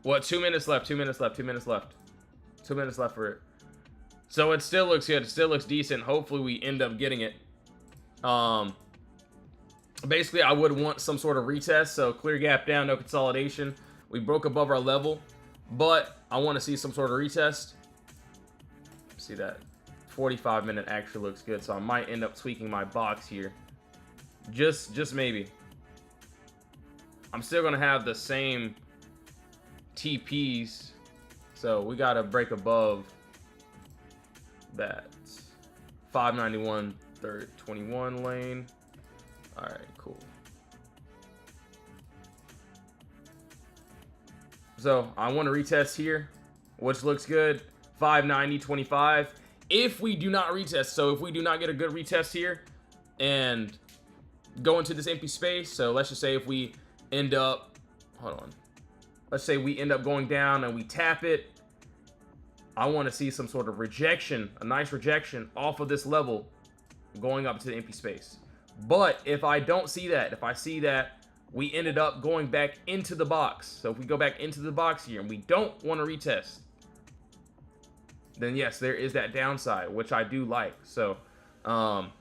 what, 2 minutes left, 2 minutes left, 2 minutes left, 2 minutes left for it. So it still looks good, it still looks decent. Hopefully we end up getting it. Basically, I would want some sort of retest. So clear gap down, no consolidation. We broke above our level, but I want to see some sort of retest. See that 45-minute actually looks good. So I might end up tweaking my box here. Just maybe. I'm still going to have the same TPs. So we got to break above that 591 third 21 lane. All right, cool. So I want to retest here, which looks good. 590.25. If we do not retest, so if we do not get a good retest here and go into this empty space, so let's just say if we end up, hold on, let's say we end up going down and we tap it, I want to see some sort of rejection, a nice rejection off of this level going up to the empty space. But if I don't see that, if I see that we ended up going back into the box. So if we go back into the box here and we don't want to retest, then yes, there is that downside, which I do like. So I'm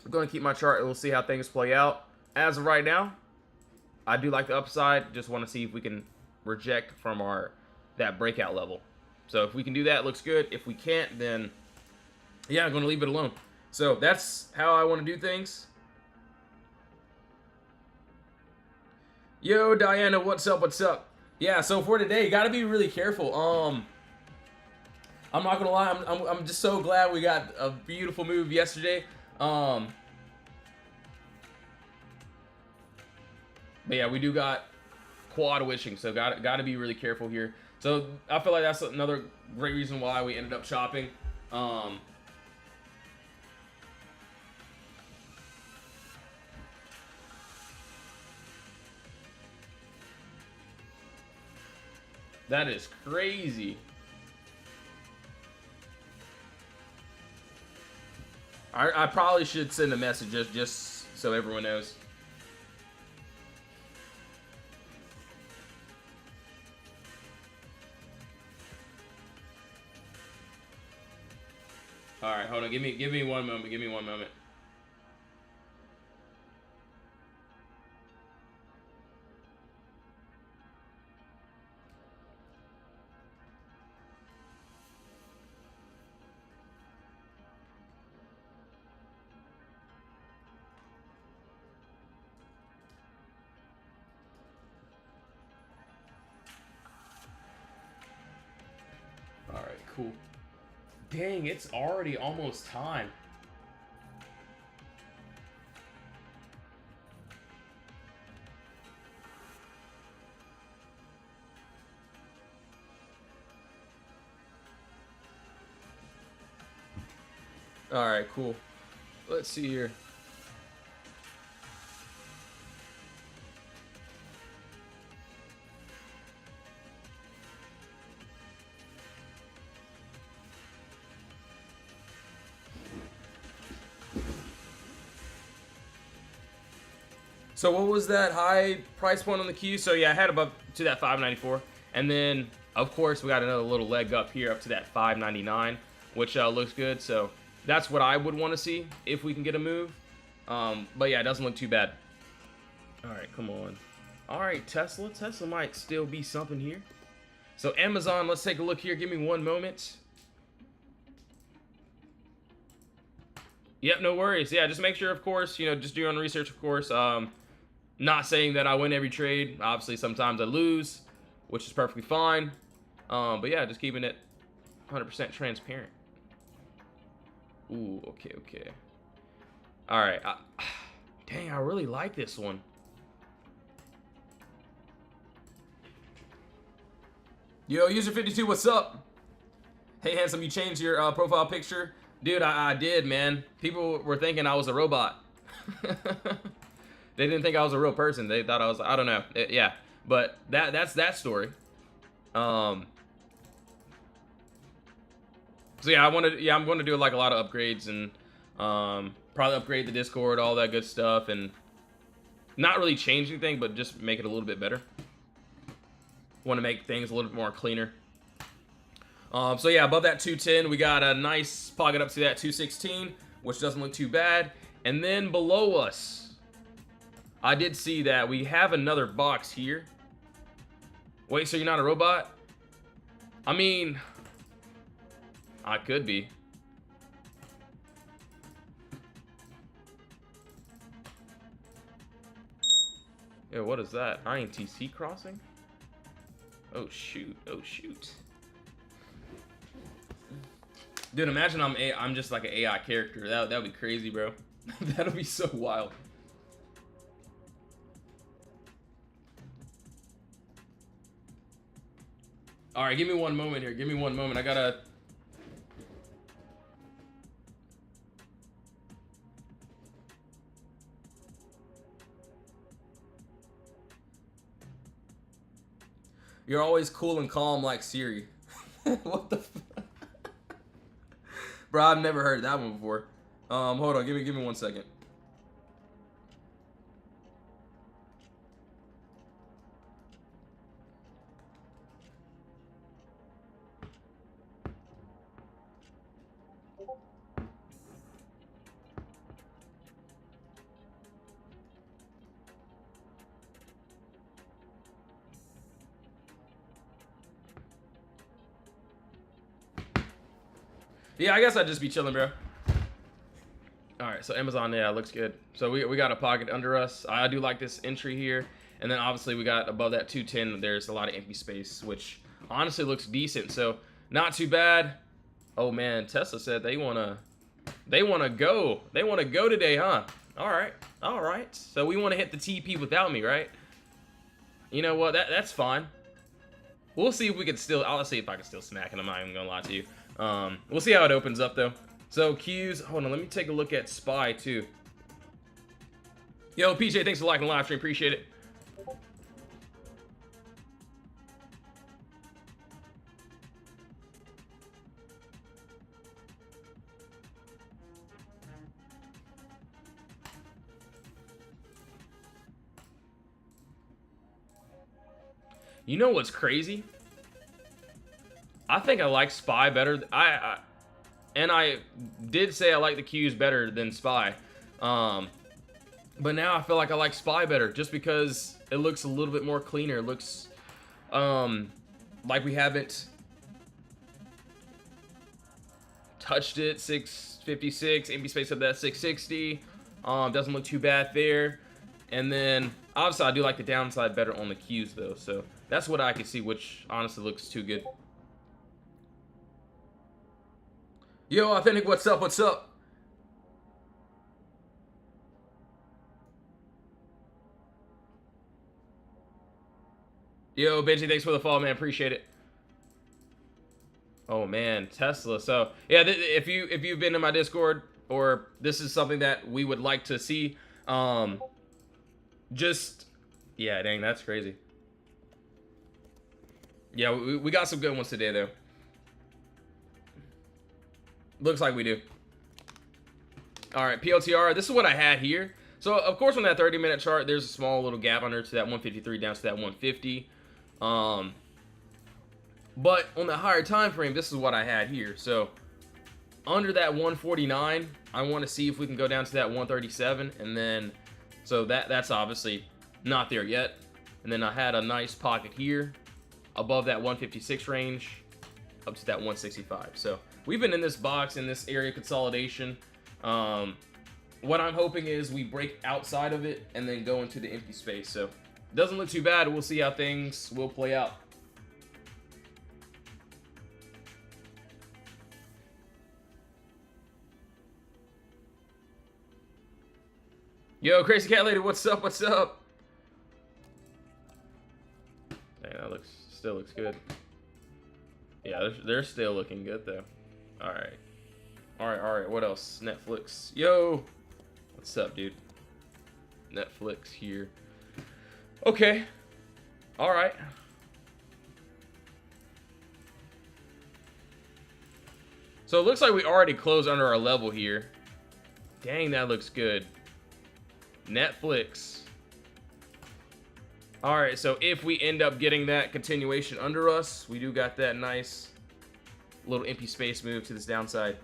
going to keep my chart and we'll see how things play out. As of right now, I do like the upside. Just want to see if we can reject from that breakout level. So if we can do that, it looks good. If we can't, then yeah, I'm going to leave it alone. So that's how I want to do things. Yo, Diana, what's up? What's up? Yeah, so for today, you got to be really careful. I'm not gonna lie, I'm just so glad we got a beautiful move yesterday. But yeah, we do got quad wishing, so got to be really careful here. So I feel like that's another great reason why we ended up chopping. That is crazy. I probably should send a message just so everyone knows. All right, hold on. Give me one moment. Give me one moment. All right, cool. Dang, it's already almost time. All right, cool. Let's see here. So what was that high price point on the queue? So yeah, I had above to that 594, and then of course we got another little leg up here up to that 599, which looks good. So that's what I would want to see if we can get a move. But yeah, it doesn't look too bad. All right, come on. All right, Tesla might still be something here. So Amazon, let's take a look here. Give me one moment. Yep, no worries. Yeah, just make sure, of course, you know, just do your own research, of course. Not saying that I win every trade. Obviously, sometimes I lose, which is perfectly fine. But yeah, just keeping it 100% transparent. Ooh, okay. All right. Dang, I really like this one. Yo, user52, what's up? Hey, handsome, you changed your profile picture. Dude, I did, man. People were thinking I was a robot. They didn't think I was a real person. They thought I was, I don't know. Yeah, but that's that story. So yeah, I'm going to do like a lot of upgrades and probably upgrade the Discord, all that good stuff, and not really change anything, but just make it a little bit better. Want to make things a little bit more cleaner. So yeah, above that 210, we got a nice pocket up to that 216, which doesn't look too bad. And then below us, I did see that we have another box here. Wait, so you're not a robot? I mean, I could be. Yeah, what is that? INTC crossing? Oh shoot, oh shoot. Dude, imagine I'm just like an AI character. That would be crazy, bro. That'll be so wild. All right, give me one moment here. Give me one moment. I gotta. You're always cool and calm like Siri. What the? Bro, I've never heard that one before. Hold on. Give me 1 second. Yeah, I guess I'd just be chilling, bro. All right, so Amazon, yeah, looks good. So we got a pocket under us. I do like this entry here. And then obviously we got above that 210, there's a lot of empty space, which honestly looks decent. So not too bad. Oh man, Tesla said they wanna go. They wanna go today, huh? All right. So we wanna hit the TP without me, right? You know what? That's fine. We'll see if we can still. I'll see if I can still smack it. I'm not even gonna lie to you. We'll see how it opens up though. So Q's. Hold on. Let me take a look at SPY too. Yo, PJ, thanks for liking the live stream. Appreciate it. You know what's crazy? I think I like SPY better. And I did say I like the Qs better than SPY. But now I feel like I like SPY better just because it looks a little bit more cleaner. It looks like we haven't touched it. 656, empty space of that 660. Doesn't look too bad there. And then obviously I do like the downside better on the Qs though. So that's what I can see, which honestly looks too good. Yo, Authentic, what's up? What's up? Yo, Benji, thanks for the follow, man. Appreciate it. Oh man, Tesla. So yeah, if you've been in my Discord, or this is something that we would like to see, just yeah, dang, that's crazy. Yeah, we got some good ones today though. Looks like we do. All right, POTR. This is what I had here. So of course on that 30-minute chart, there's a small little gap under to that 153 down to that 150. But on the higher time frame, this is what I had here. So under that 149, I want to see if we can go down to that 137, and then so that's obviously not there yet. And then I had a nice pocket here above that 156 range up to that 165. So we've been in this box in this area consolidation. What I'm hoping is we break outside of it and then go into the empty space. So it doesn't look too bad. We'll see how things will play out. Yo, Crazy Cat Lady, what's up? What's up? Dang, that still looks good. Yeah, they're still looking good though. All right. What else? Netflix. Yo, what's up, dude? Netflix here. Okay. All right. So it looks like we already closed under our level here. Dang, that looks good. Netflix. All right, so if we end up getting that continuation under us, we do got that nice little empty space move to this downside.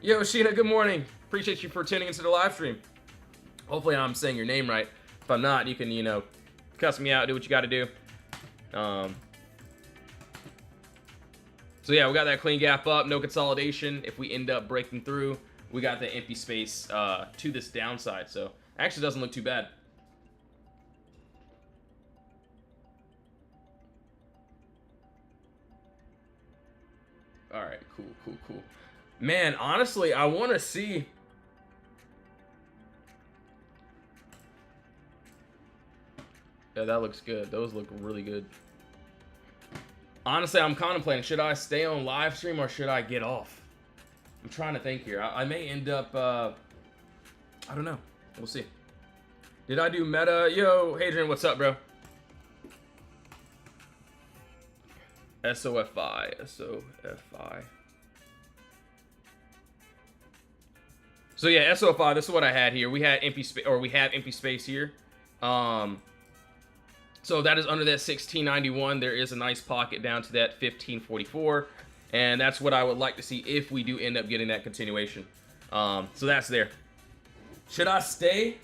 Yo, Sheena, good morning. Appreciate you for tuning into the live stream. Hopefully I'm saying your name right. If I'm not, you can, you know, cuss me out, do what you got to do. So yeah, we got that clean gap up, no consolidation. If we end up breaking through, we got the empty space to this downside. So actually doesn't look too bad. All right, cool. Man, honestly, I want to see. Yeah, that looks good. Those look really good. Honestly, I'm contemplating, should I stay on live stream or should I get off? I'm trying to think here. I may end up, I don't know. We'll see. Did I do meta? Yo, Hadrian, what's up, bro? SOFI. So yeah, SOFI, this is what I had here. We had empty space, or we have empty space here. So that is under that 1691. There is a nice pocket down to that 1544. And that's what I would like to see if we do end up getting that continuation. So that's there. Should I stay?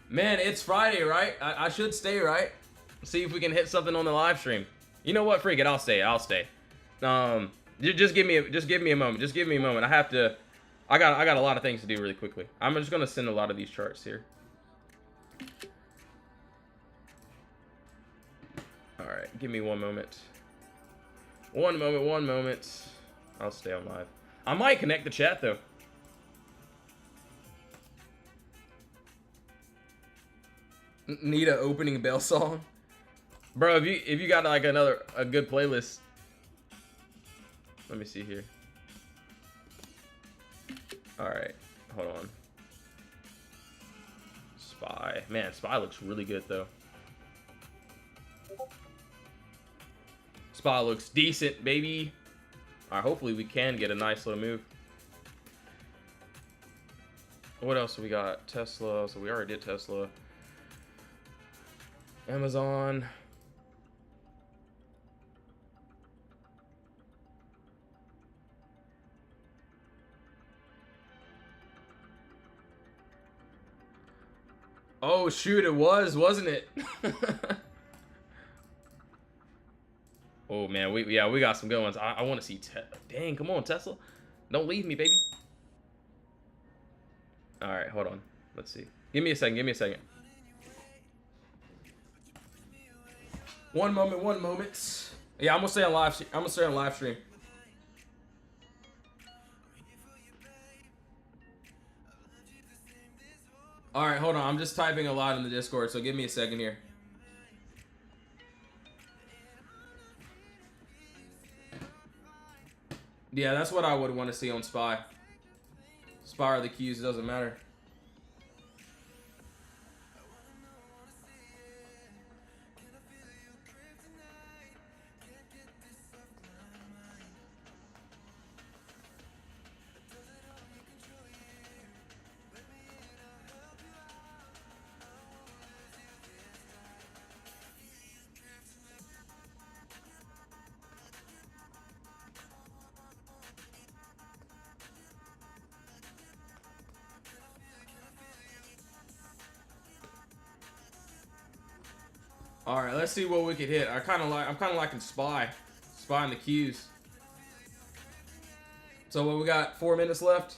Man, it's Friday, right? I should stay, right? See if we can hit something on the live stream. You know what? Freak it. I'll stay. Just give me a moment. Just give me a moment. I got a lot of things to do really quickly. I'm just gonna send a lot of these charts here. All right, give me one moment. One moment. I'll stay on live. I might connect the chat though. Need a opening bell song, bro. If you got like a good playlist. Let me see here. All right, hold on. Spy, man, Spy looks really good though. Spy looks decent, baby. All right, hopefully we can get a nice little move. What else we got? Tesla. So we already did Tesla. Amazon. Oh shoot, it was, wasn't it? Oh man, we got some good ones. I want to see dang, come on, Tesla. Don't leave me, baby. All right, hold on. Let's see. Give me a second. One moment. Yeah, I'm gonna stay on live stream. All right, hold on. I'm just typing a lot in the Discord, so give me a second here. Yeah, that's what I would want to see on Spy. Spy or the Qs, it doesn't matter. All right, let's see what we could hit. I'm kind of liking Spy and the Qs. So what we got? 4 minutes left.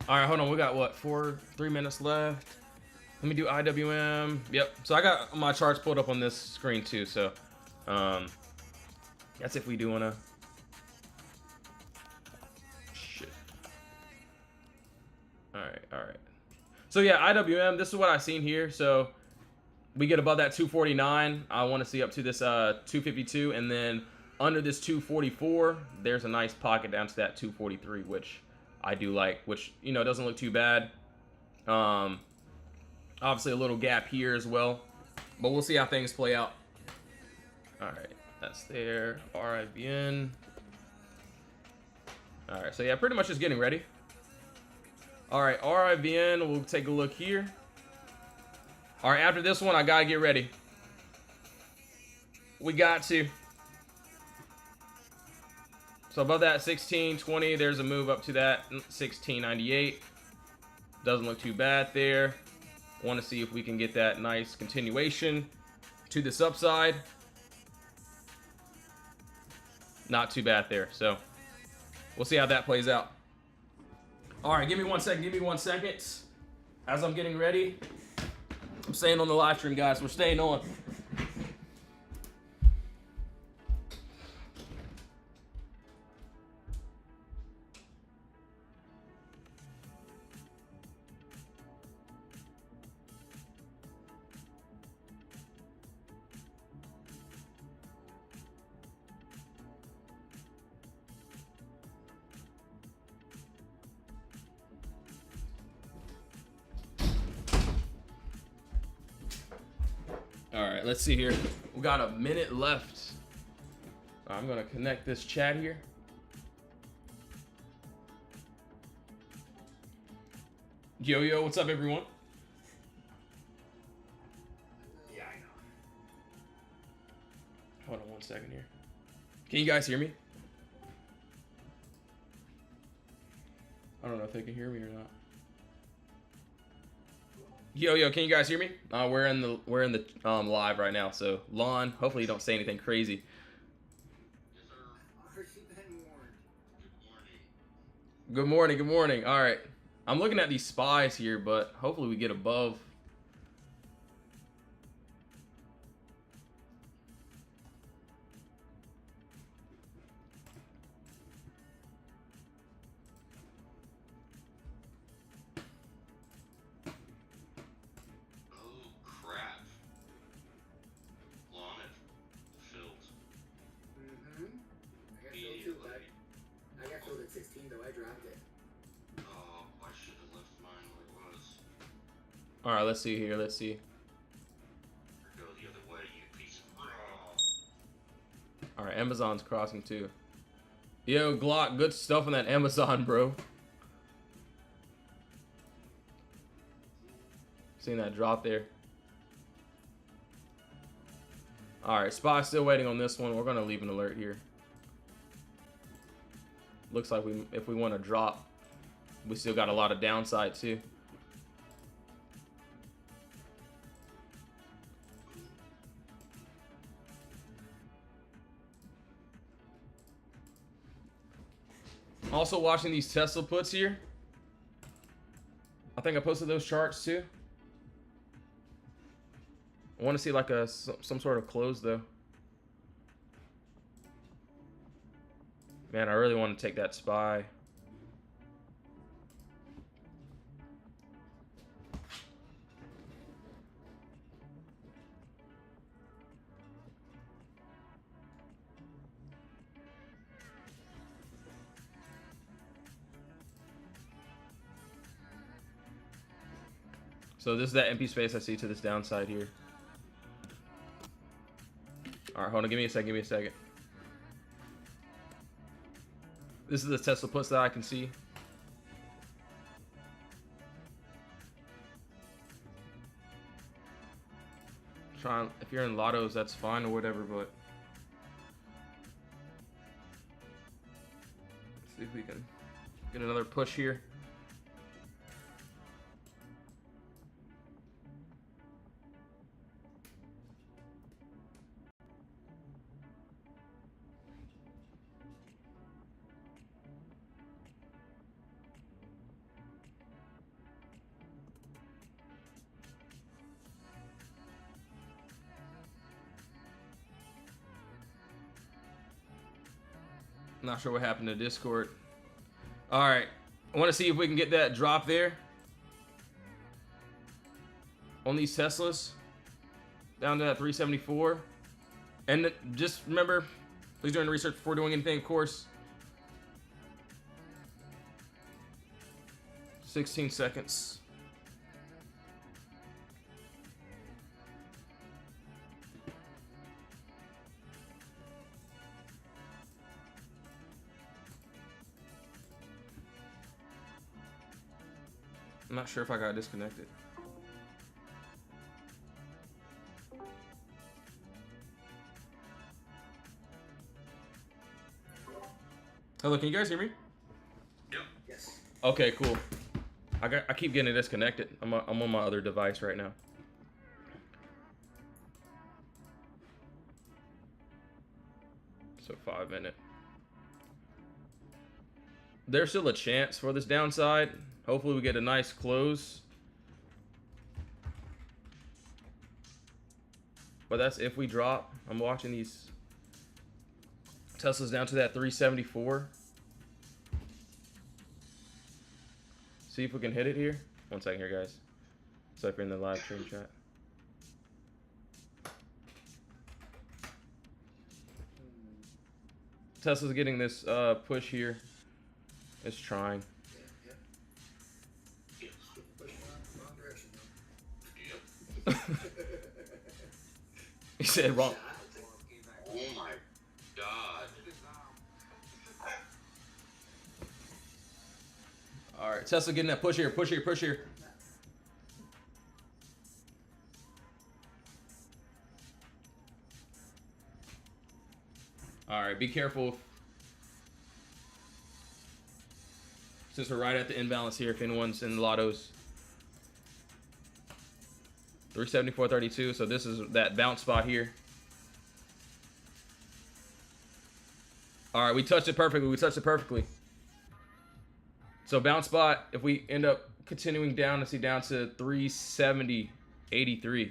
All right, hold on. We got what? 3 minutes left. Let me do IWM. Yep. So I got my charts pulled up on this screen too. So, that's if we do wanna. Shit. All right. So yeah, IWM. This is what I've seen here. So we get above that 249. I want to see up to this 252, and then under this 244, there's a nice pocket down to that 243, which I do like, which, you know, doesn't look too bad. Obviously a little gap here as well, but we'll see how things play out. All right, that's there. RIVN. All right, so yeah, pretty much just getting ready. All right, RIVN, we'll take a look here. All right, after this one, I gotta get ready. We got to. So above that 1620, there's a move up to that 1698. Doesn't look too bad there. Want to see if we can get that nice continuation to this upside. Not too bad there. So we'll see how that plays out. All right, give me 1 second. As I'm getting ready, I'm staying on the live stream, guys. We're staying on. right, let's see here. We got a minute left. I'm gonna connect this chat here. Yo, what's up, everyone? Yeah, I know. Hold on 1 second here. Can you guys hear me? I don't know if they can hear me or not. Yo, can you guys hear me? We're in the live right now. So, Lon, hopefully you don't say anything crazy. Good morning. All right. I'm looking at these spies here, but hopefully we get above. Oh, crap. Long it filled. I got filled too, but I got filled at 16 though. I dropped it. Oh, I should have left mine where it was. All right, let's see here. Let's see. Or go the other way, you piece of raw. All right, Amazon's crossing too. Yo, Glock, good stuff on that Amazon, bro. Seen that drop there. All right, spy still waiting on this one. We're gonna leave an alert here. Looks like if we want to drop, we still got a lot of downside too. Also watching these Tesla puts here. I think I posted those charts too. I want to see like some sort of close though. Man, I really want to take that SPY. So this is that empty space I see to this downside here. All right, hold on, give me a second. This is the Tesla puts that I can see. If you're in lottos, that's fine or whatever, but let's see if we can get another push here. Not sure what happened to Discord. All right, I want to see if we can get that drop there on these Teslas down to that 374. And just remember, please do your research before doing anything, of course. 16 seconds. I'm not sure if I got disconnected. Hello, can you guys hear me? Yep. Yes. Okay, cool. I keep getting disconnected. I'm on my other device right now. So 5 minutes. There's still a chance for this downside. Hopefully we get a nice close. But that's if we drop. I'm watching these Teslas down to that 374. See if we can hit it here. 1 second here, guys. So if you're in the live stream chat. Tesla's getting this push here. It's trying. said wrong. Oh my god. All right, Tesla getting that push here, push here, push here. All right, be careful. Since we're right at the imbalance here, if anyone's in the lottos. 374.32, so this is that bounce spot here. All right, we touched it perfectly. We touched it perfectly. So bounce spot, if we end up continuing down, let's see, down to 370.83.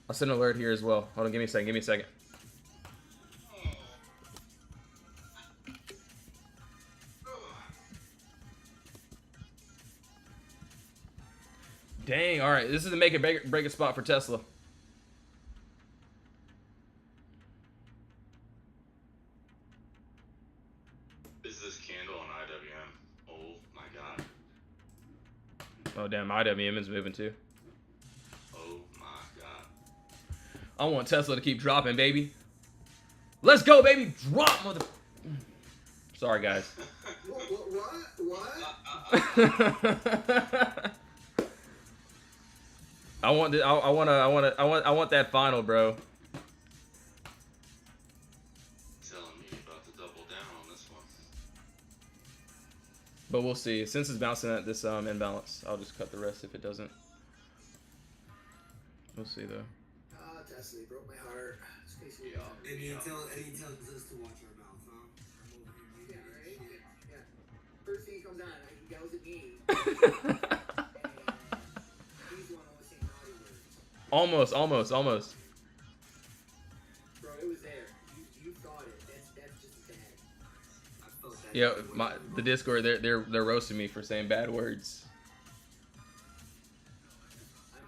I'll send an alert here as well. Hold on, give me a second, give me a second. Dang, all right, this is the make it break it spot for Tesla. Is this candle on IWM? Oh my god. Oh damn, IWM is moving too. Oh my god. I want Tesla to keep dropping, baby. Let's go, baby. Drop, mother. Sorry, guys. What? I want that final, bro. Telling me about to double down on this one. But we'll see. Since it's bouncing at this imbalance, I'll just cut the rest if it doesn't. We'll see though. Tesla broke my heart. And you tell us to watch our mouth, huh? Yeah, right? Yeah. First thing he comes on, he yells at me. He's the one always saying naughty words. Almost. Bro, it was there. You thought it. That's just bad. I felt that. Yeah, the Discord, they're roasting me for saying bad words. I'm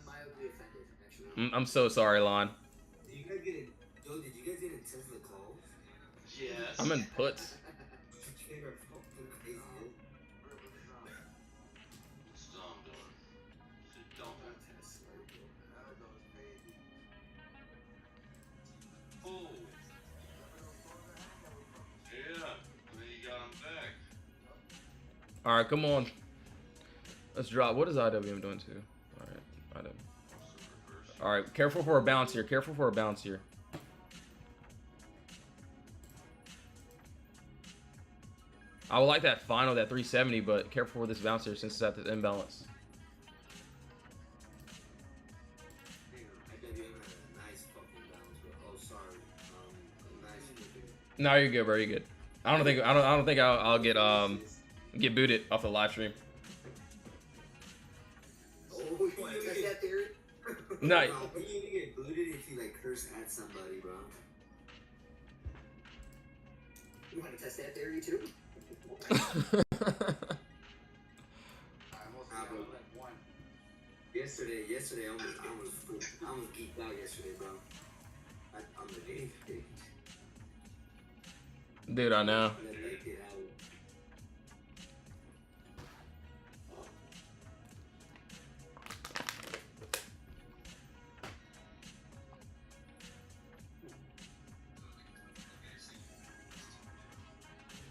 mildly offended, actually. I'm so sorry, Lon. Did you guys get it? Yo, did you guys get in Tesla calls? Yes. I'm in puts. They were fucking crazy. That's all I'm doing. Shit, don't. Oh. Yeah. Then you got him back. All right, come on. Let's drop. What is IWM doing too? All right, IWM. All right, careful for a bounce here. Careful for a bounce here. I would like that final, that 370, but careful for this bounce here since it's at the imbalance. IWM had a nice fucking balance, but oh sorry. A nice fucking. No, you're good, bro. You're good. I don't think I'll get booted off the live stream. Oh, you want to test that theory? No. Bro, you need to get booted if you like curse at somebody, bro. You want to test that theory too? Yesterday, I was geeked out yesterday, bro. I'm the day. Dude, I know.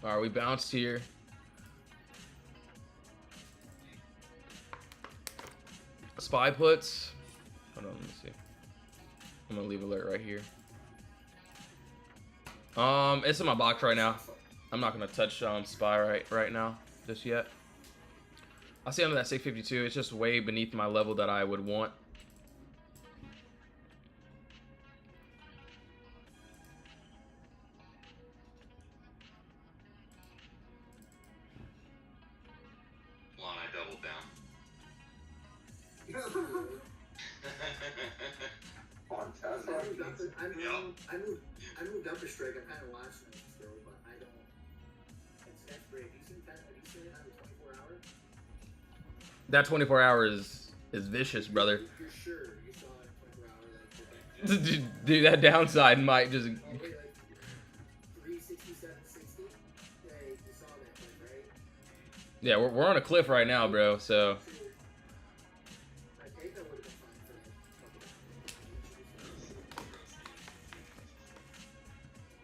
All right, we bounced here. Spy puts. Hold on, let me see. I'm gonna leave alert right here. It's in my box right now. I'm not gonna touch spy right now just yet. I see under that 652. It's just way beneath my level that I would want. Lon, I doubled down. I moved up a strike. I'm kind of watching it still, but I don't. That's great. Have you seen it on the 24 hour? That 24 hours is vicious, brother. You're sure you saw it in 24 hours? Dude, that downside might just. Oh, wait, like 367.60? Yeah, you saw that, right? Yeah, we're on a cliff right now, bro. So I think that would have been fine for that.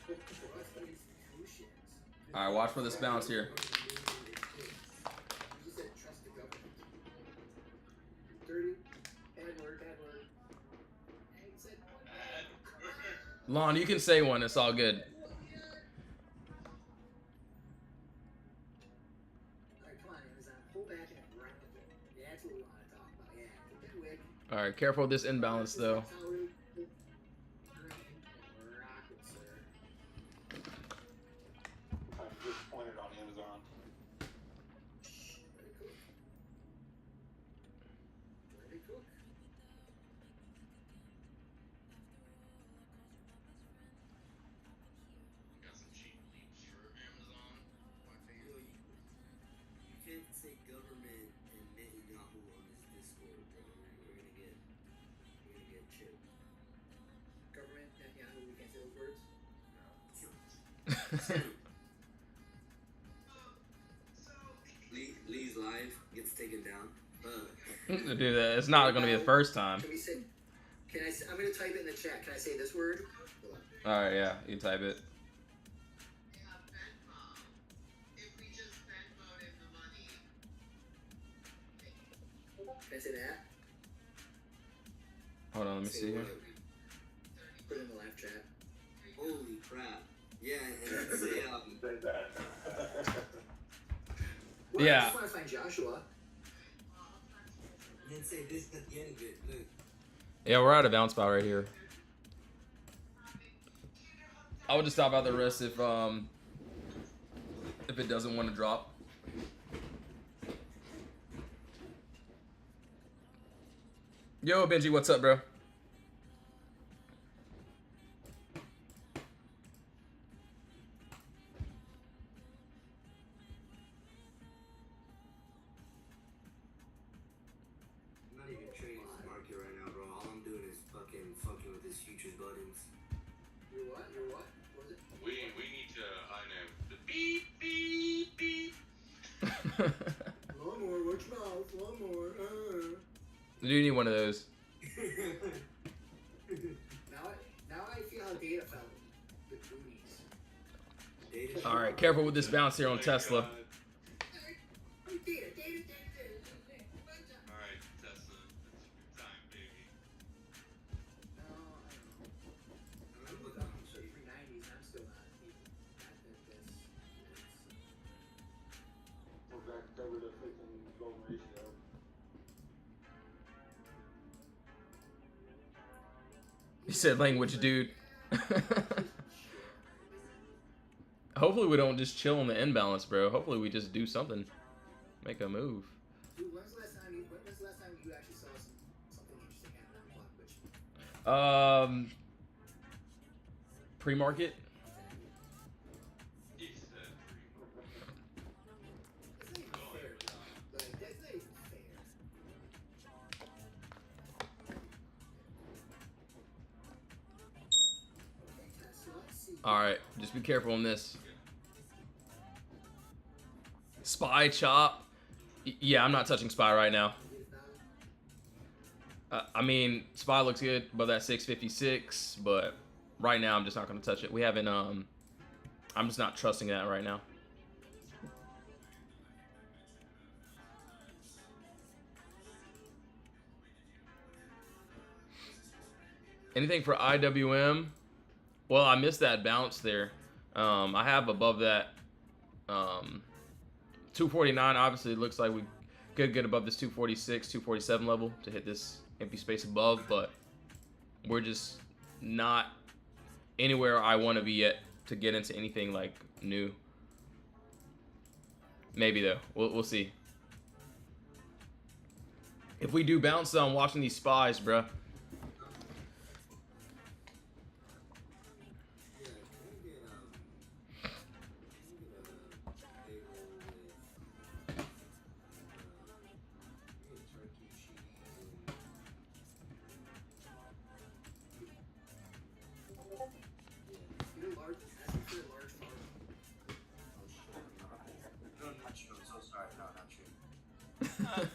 Trust institutions. all right, watch for this bounce here. You just said trust the government. 30. Bad word, bad word. And he said, Lon, you can say one. It's all good. alright, come on, Amazon. Pull back and grind it. Yeah, that's what we want to talk about. Yeah, get that wick. All right, careful with this imbalance though. Rocket, sir. I'm disappointed on Amazon. Very cool. Very cool. Got some cheap leaps for Amazon. My favorite. You can't say government and Netanyahu on this Discord, bro. We're gonna get chipped. Government, Netanyahu, we can't say those words. Lee's live gets taken down. Dude, it's not gonna be the first time. Can we say? Can I? I'm gonna type it in the chat. Can I say this word? Hold on. All right, yeah, you can type it. Yeah, Venmo. If we just Venmoed him the money. Can I say that? Hold on, let me see here. Put it in the live chat. Holy crap. Yeah, and say, Say that. Well, Yeah. I just want to find Joshua. and then say this at the end of it. Look. Yeah, we're at a bounce spot right here. I would just stop out the rest if it doesn't want to drop. Yo, Benji, what's up, bro? I'm not even trading this market right now, bro. All I'm doing is fucking with his futures buttons. You're what? You're what? What was it? We need to, I know, the beep, beep, beep. Lawnmower, watch your mouth. Lawnmower. Do you need one of those? Now I feel how Data felt. The Goonies. Data. All right, careful with this bounce here on Oh my Tesla. God. Data. Alright, Tesla, it's your time, baby. No, I don't know. I'm I'm with up that. to 390s. I'm still not even at this. We're back over the freaking golden ratio. You said language, dude. Hopefully we don't just chill on the imbalance, bro. Hopefully we just do something. Make a move. Dude, when's the last time you actually saw something interesting happen on Twitch? Pre-market? He said That's not even fair, dog. Like, that's not even fair. Okay, Tesla, let's see. Alright, just be careful on this. Spy chop. Yeah, I'm not touching Spy right now. I mean, Spy looks good, but that's 656. But right now, I'm just not going to touch it. We haven't. I'm just not trusting that right now. Anything for IWM? Well, I missed that bounce there. I have above that 249. Obviously, it looks like we could get above this 246, 247 level to hit this empty space above, but we're just not anywhere I want to be yet to get into anything like new. Maybe though, we'll see. If we do bounce, though, I'm watching these spies, bruh. Get a large, ask him for a large margin. No, I'm not sure. I'm so sorry. No, God.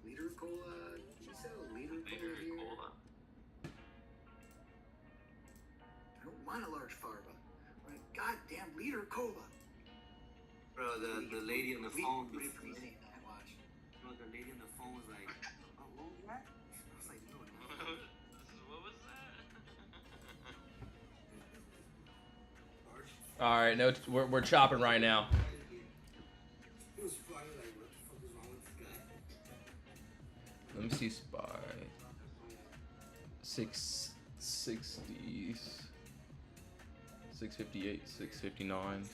Liter of cola. Can you sell a liter of cola Liter here? cola. I don't want a large farba. I want a goddamn liter of cola. Bro, the lady on the phone. What are you saying that? Watch. Bro, the lady on the phone was like, "Oh, what was that?" I was like, "No, no." What was that? All right, no, we're chopping right now. It was probably like, what the fuck is wrong with this guy? Let me see spy. 660s, 658, 659s.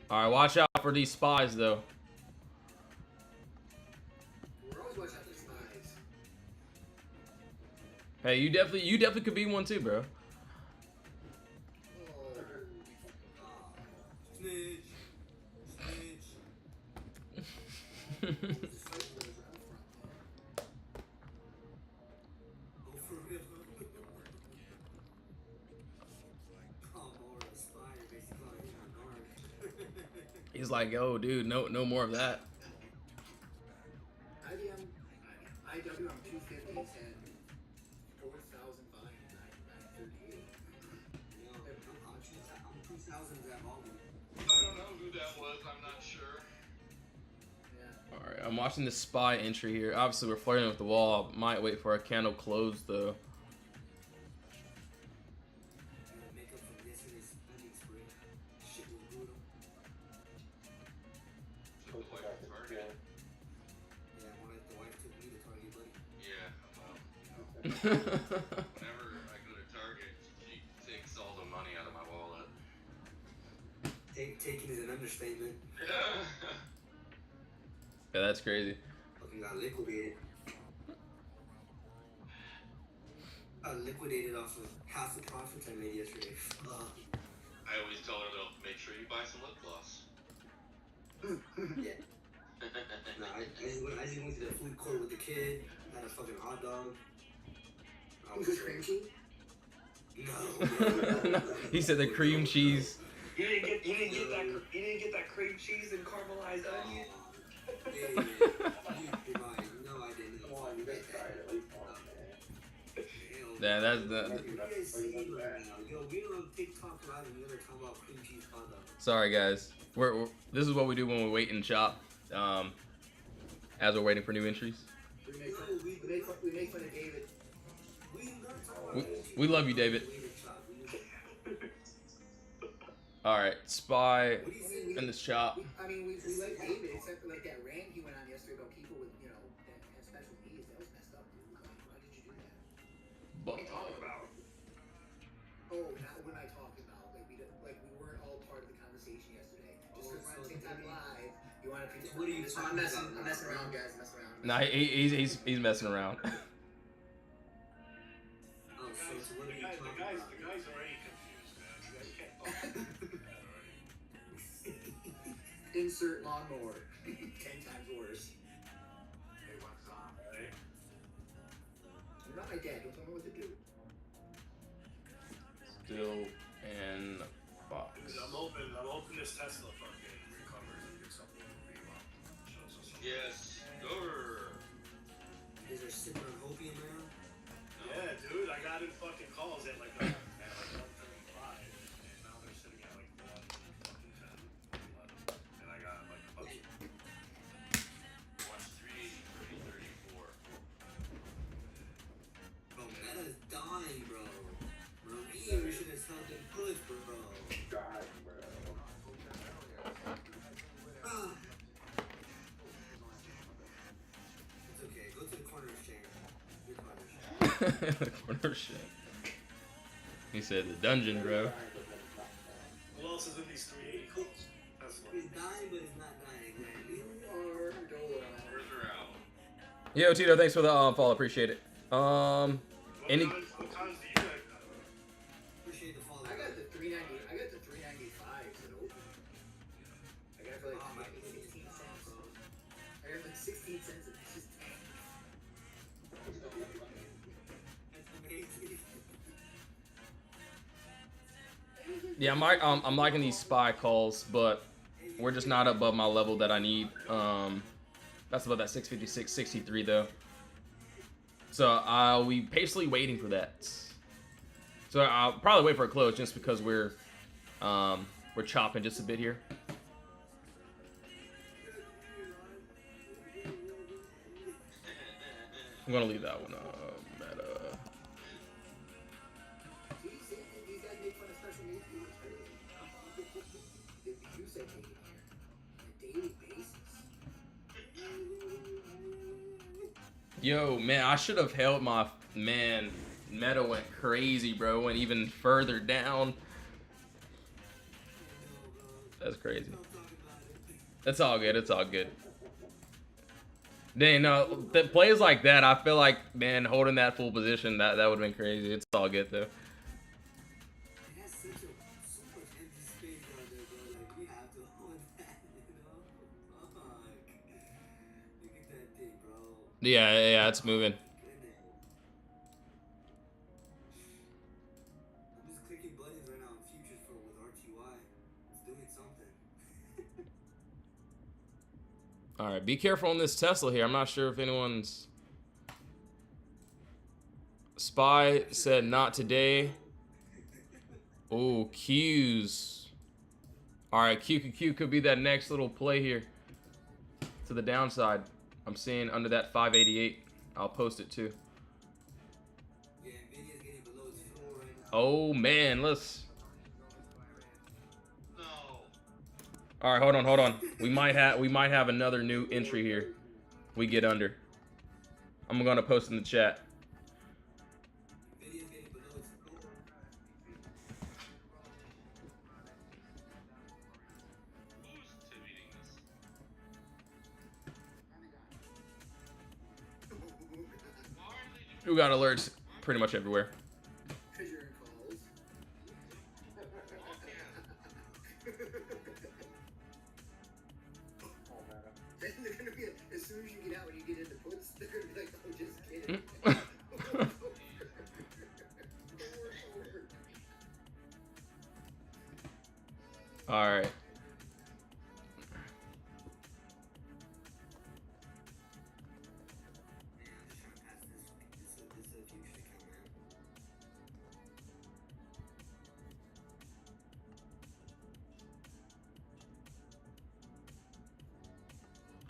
All right, watch out for these spies though. We're always watching out for spies. Hey, you definitely could be one too, bro. Oh. Snitch. Oh, for real. Oh, more a spy, basically calling him a narc. He's like, yo, dude, no more of that. IWM 250s had 4,000 volumes, 938. Yo, I'm 2000s at volume. I don't know who that was. I'm not sure. Yeah. All right, I'm watching the spy entry here. Obviously, we're flirting with the wall. Might wait for our candle close though. And make up for yesterday's spending spree. Shit was brutal. Took the wife to Target. Yeah, more like the wife took me to Target, buddy. Yeah, well, whenever I go to Target, she takes all the money out of my wallet. Taking is an understatement. Yeah, that's crazy. Fucking got liquidated. Got liquidated off of half the profits I made yesterday. I always tell her though, make sure you buy some lip gloss. Yeah. Nah, I just went to the food court with the kid, had a fucking hot dog. I Was was it cream cheese? No. He said the cream cheese. You didn't get that cream cheese and caramelized onion. Yeah, you're right. No, I didn't. Come on, you guys tried it at least once, man. Yeah, that's the. Yo, we on TikTok live and we're talking about cream cheese hot dog. Sorry, guys. We're this is what we do when we wait and chop. As we're waiting for new entries. We make fun of David. We love you, David. All right, spy in this chop. I mean, we like David, except for like that rant he went on yesterday about people with, that have special needs. That was messed up, dude. Like, why did you do that? What are you talking about? Oh, what am I talking about? Like we weren't all part of the conversation yesterday. Just because we're on TikTok live, you want to people. What are you I'm talking messing about? around, guys. I'm messing around. Nah, he's messing around. Oh, so what are you talking about? The guy's already confused, man. You can't talk about that already. Insert lawnmower. 10 times worse. Hey, what's up, right? You're not my dad. Don't tell me what to do. Still in box. I'm hoping this Tesla fucking recovers and gets something to be on. Shows us something. Yes, go. You guys are sipping on opium now? Yeah, dude, I got in fucking calls at like 1:35, and now they're sitting at like 1:10, 11, and I got like a bunch of. Watch 380, 34. Bro, Meta's dying, bro. Maria, we should have held them push, bro. God, bro. Ah. It's okay. Go to the corner of chair. Your corner. Corner shit. He said the dungeon, bro. Who else is in these 380 calls? That's what. He's dying, but he's not dying. Exactly. Or Dola. Further out. Yo, Tito, thanks for the follow. Appreciate it. Any? What times do you guys have? Appreciate the follow. I got the 390. I got the 395s at open. for like, Oh my 16 God, cents. bro. I got like 16 cents and it's just tank. That's amazing. Yeah, I'm liking these spy calls, but we're just not above my level that I need. That's about that 656, 63 though. So I'll be patiently waiting for that. So I'll probably wait for a close just because we're chopping just a bit here. I'm gonna leave that one meta. These guys make fun of special needs people. It's crazy. The views they take in here on a daily basis. Yo, man, I should have held my man. Meta went crazy, bro. Went even further down. That's crazy. It's all good. It's all good. Dang, no, the plays like that, I feel like, man, holding that full position, that would have been crazy. It's all good though. It has such a so much empty space down there, bro. Like we have to hold that, you know? Fuck. Look at that thing, bro. Yeah, it's moving. Goodness. I'm just clicking buttons right now on futures for with RTY. It's doing something. All right, be careful on this Tesla here. I'm not sure if anyone's. Spy said not today. Oh, Q's. All right, Q could be that next little play here to the downside. I'm seeing under that 588. I'll post it too. Yeah, Nvidia's getting below its floor right now. Oh man, let's. No. All right, hold on. We might have another new entry here. We get under. I'm gonna post in the chat. Nvidia's getting below its floor. Who's attributing this? Why are they doing We got alerts pretty much everywhere. Because you're in calls. Then they're gonna be, as soon as you get out, when you get into puts, they're gonna be like, oh, just kidding. All right. Man, I'm just trying to pass this. This is a futures account, man.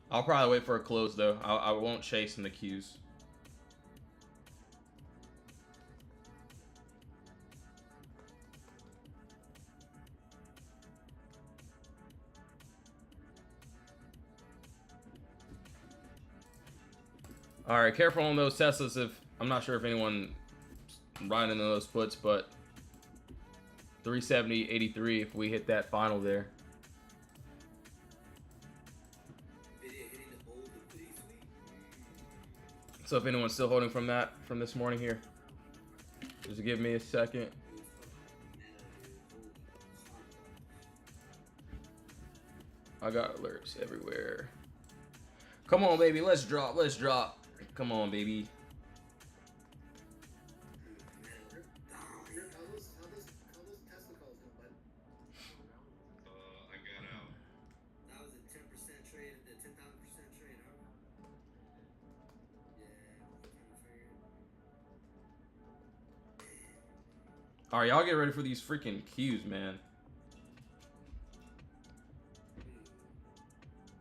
I'll probably wait for a close though. I won't chase in the Qs. All right, careful on those Teslas. If I'm not sure if anyone riding in those puts, but 370.83 if we hit that final there. Nvidia hitting the bold liquidity sweep. So if anyone's still holding from this morning here, just give me a second. I got alerts everywhere. Come on, baby, let's drop. Come on, baby. How those Tesla calls going, bud? I got out. That was a 10% trade, the 10,000% trade, huh? Yeah, All right, y'all get ready for these freaking Qs, man.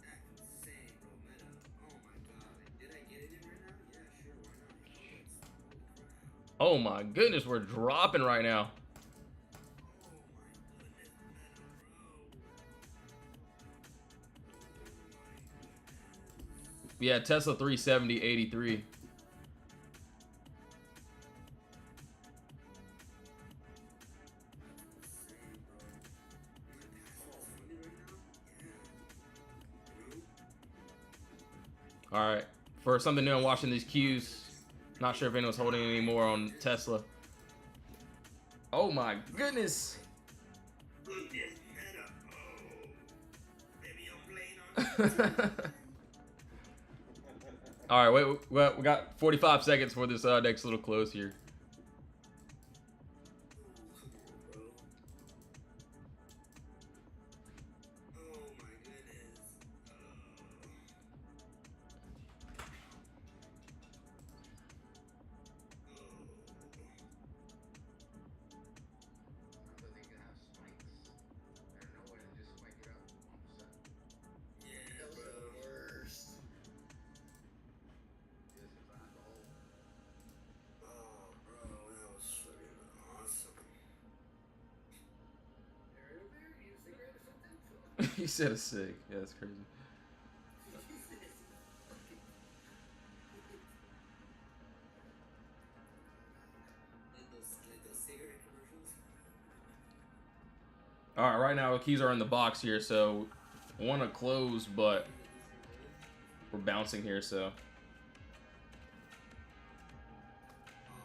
that's insane, bro. Meta. Oh my god. Did I get it in right now? Yeah, sure, why not? Oh my goodness, we're dropping right now. Yeah, Tesla 370.83. All right, for something new, I'm watching these Qs. Not sure if anyone's holding any more on Tesla. Oh my goodness. Look this meta. Oh. Baby, I'm All right, wait, we got 45 seconds for this next little close here. Bro. Oh my goodness. So they can have spikes. I don't know where they just spike it up 1%. Yeah, Those bro. are the worst. This is not the whole. Oh, bro, that was fucking awesome. There, there, you a cigarette or something? He said a sig. Yeah, that's crazy. Like those cigarette commercials. All right, right now the keys are in the box here, so want to close, but we're bouncing here, so. Oh,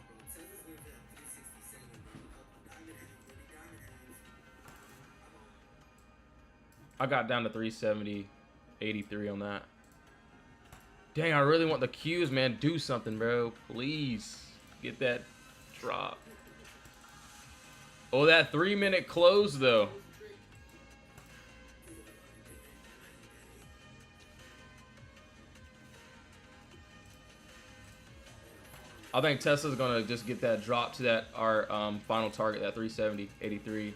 bro, Tesla's going for that 367, bro. Come on, diamond hands, baby, diamond hands. Come on. I got down to 370, 83 on that. Dang, I really want the Qs, man. Do something, bro. Please get that drop. Oh, that 3-minute close, though. I think Tesla's gonna just get that drop to that our final target, that 370, 83.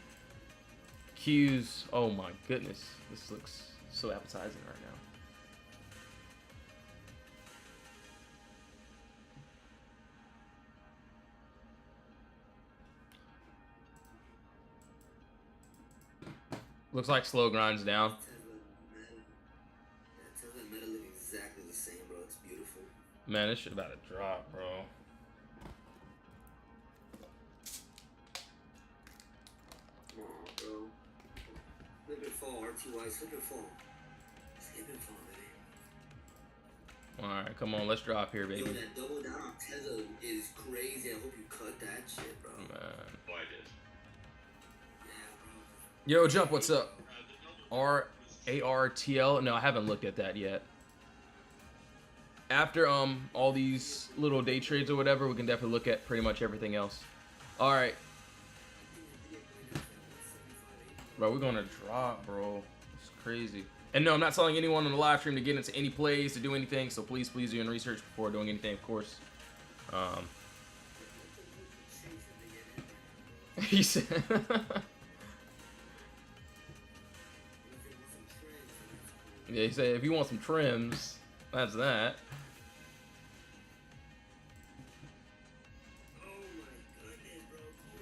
Qs, oh my goodness, this looks so appetizing right now. Looks like slow grinds down. Tesla metal. Yeah, Tesla and metal look exactly the same, bro. It's beautiful. Man, this shit about to drop, bro. Come on, bro. Slip and fall, RTY, slip and fall. Slip and fall, baby. Alright, come on, let's drop here, Yo, baby. that double down on Tesla is crazy. I hope you cut that shit, bro. Man. Oh, I did. Yeah, bro. Yo, Jump, what's up? RARTL? No, I haven't looked at that yet. After all these little day trades or whatever, we can definitely look at pretty much everything else. All right, bro, we're gonna drop, bro. It's crazy. And no, I'm not telling anyone on the live stream to get into any plays, to do anything. So please do your research before doing anything, of course. He said. Yeah, he said if you want some trims, that's that.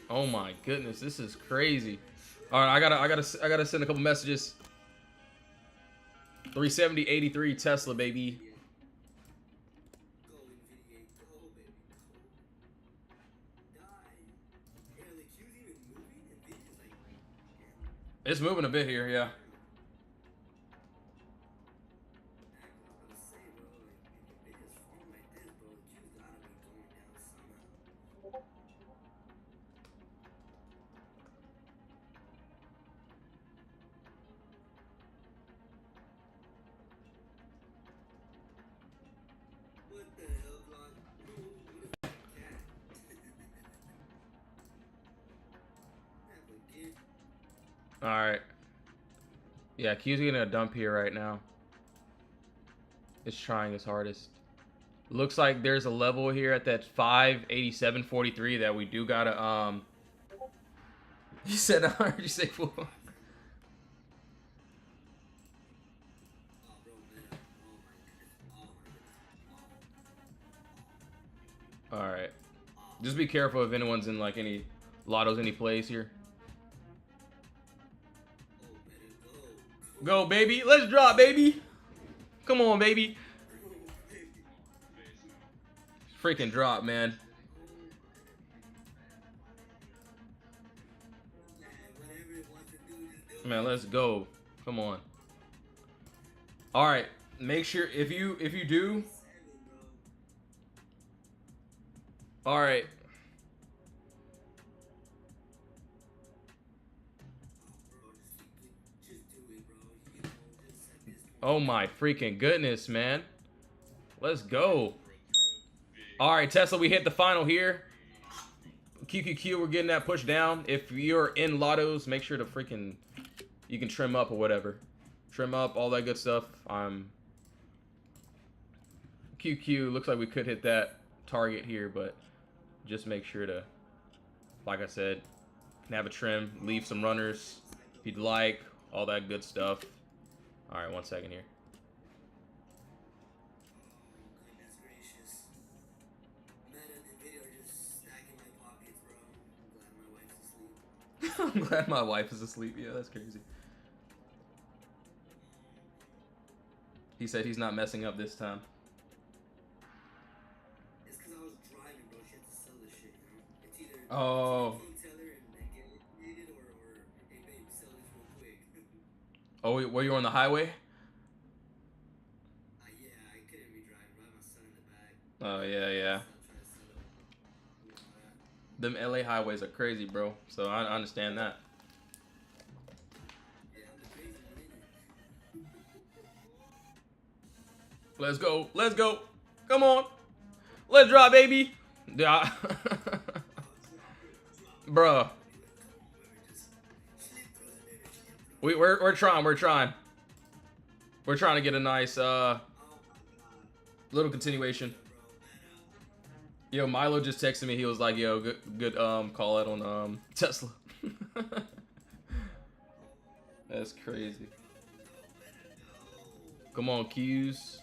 Oh my goodness, this is crazy. All right, I gotta send a couple messages. 370, 83 Tesla, baby. Go, NVIDIA, go, baby, go. Die. Yeah, like, she was even moving, NVIDIA's like, yeah. It's moving a bit here, yeah. I'm gonna say, bro, like, if NVIDIA's falling like this, bro, Q's gotta be going down somehow. What the hell, Blonde? What is that cat? Have a gift. All right. Yeah, Q's getting a dump here right now. It's trying its hardest. Looks like there's a level here at that 587.43 that we do gotta He said, I heard you say fool. Oh, bro, meta. Oh my goodness. Oh my goodness. All right. Just be careful if anyone's in like any lottos, any plays here. Oh, better go. Go, baby. Let's drop, baby. Come on, baby. Freaking drop, man. Whatever it wants to do, just do Man, let's go. Come on. All right. Make sure if you do. All right. Oh my freaking goodness, man. Let's go. All right, Tesla, we hit the final here. QQQ, we're getting that push down. If you're in lottos, make sure to freaking, you can trim up or whatever. Trim up, all that good stuff. QQ, looks like we could hit that target here, but just make sure to, like I said, have a trim, leave some runners if you'd like, all that good stuff. All right, 1 second here. Goodness gracious. Meta and Nvidia are just stacking my pockets, bro. I'm glad my wife's asleep. I'm glad my wife is asleep. Yeah, that's crazy. He said he's not messing up this time. It's because I was driving, bro. She had to sell this shit, you know? It's either Oh. tell her and get liquidated or hey, babe, sell this real quick. Oh, were you on the highway? Yeah, I couldn't be driving, bro. I have my son in the back. Oh, yeah, yeah. Them LA highways are crazy, bro. So I understand that. Yeah, I'm the crazy one, ain't it? Let's go. Let's go. Come on. Let's drive, baby. Yeah. Bruh. We're trying. We're trying. We're trying to get a nice little continuation. Yo, Milo just texted me. He was like, "Yo, good call out on Tesla." That's crazy. Come on, Q's.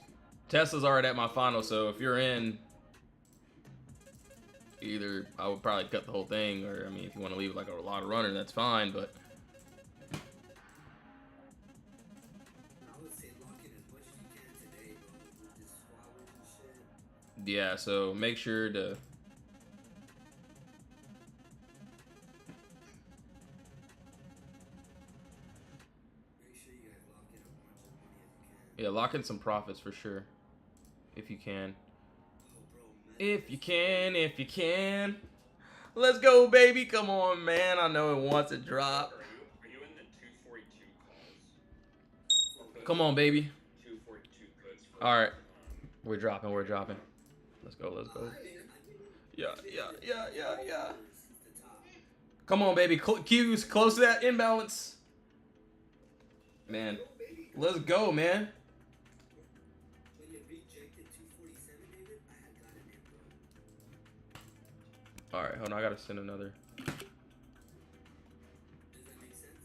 Tesla's already at my final, so if you're in, either I would probably cut the whole thing, or I mean, if you want to leave like a lot of runner, that's fine. But I would say lock in as much as you can today, bro. This squabbling and shit. yeah, so make sure to. Make sure you guys lock in as much money as you can. Yeah, lock in some profits for sure, if you can. Oh, bro, man. If you can. Let's go, baby. Come on, man. I know it wants to drop. Are you in the 242 calls? Come on, baby. 242 goods for All right. We're dropping. We're dropping. Let's go. Let's go. Yeah. Come on, baby. Q's close to that imbalance. Man. Let's go, man. When you rejected 247, David, I had gotten it, bro. All right. Hold on. I got to send another. Does that make sense?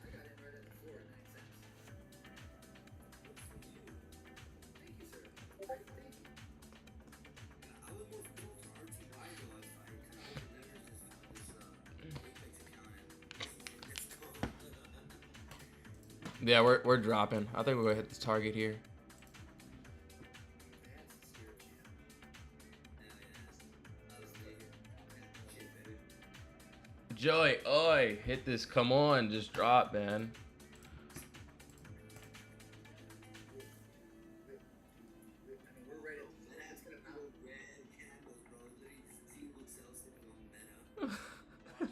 I got it right at the floor at 9 cents. Thank you, sir. Thank you. I would move to RTY though if I kind of never just found this Apex account and let's go. Yeah, we're dropping. I think we're gonna hit this target here. Joy, oi, hit this. Come on, just drop, man. We're ready. That's gonna be red candles, bro. Literally, single cell sitting on meta.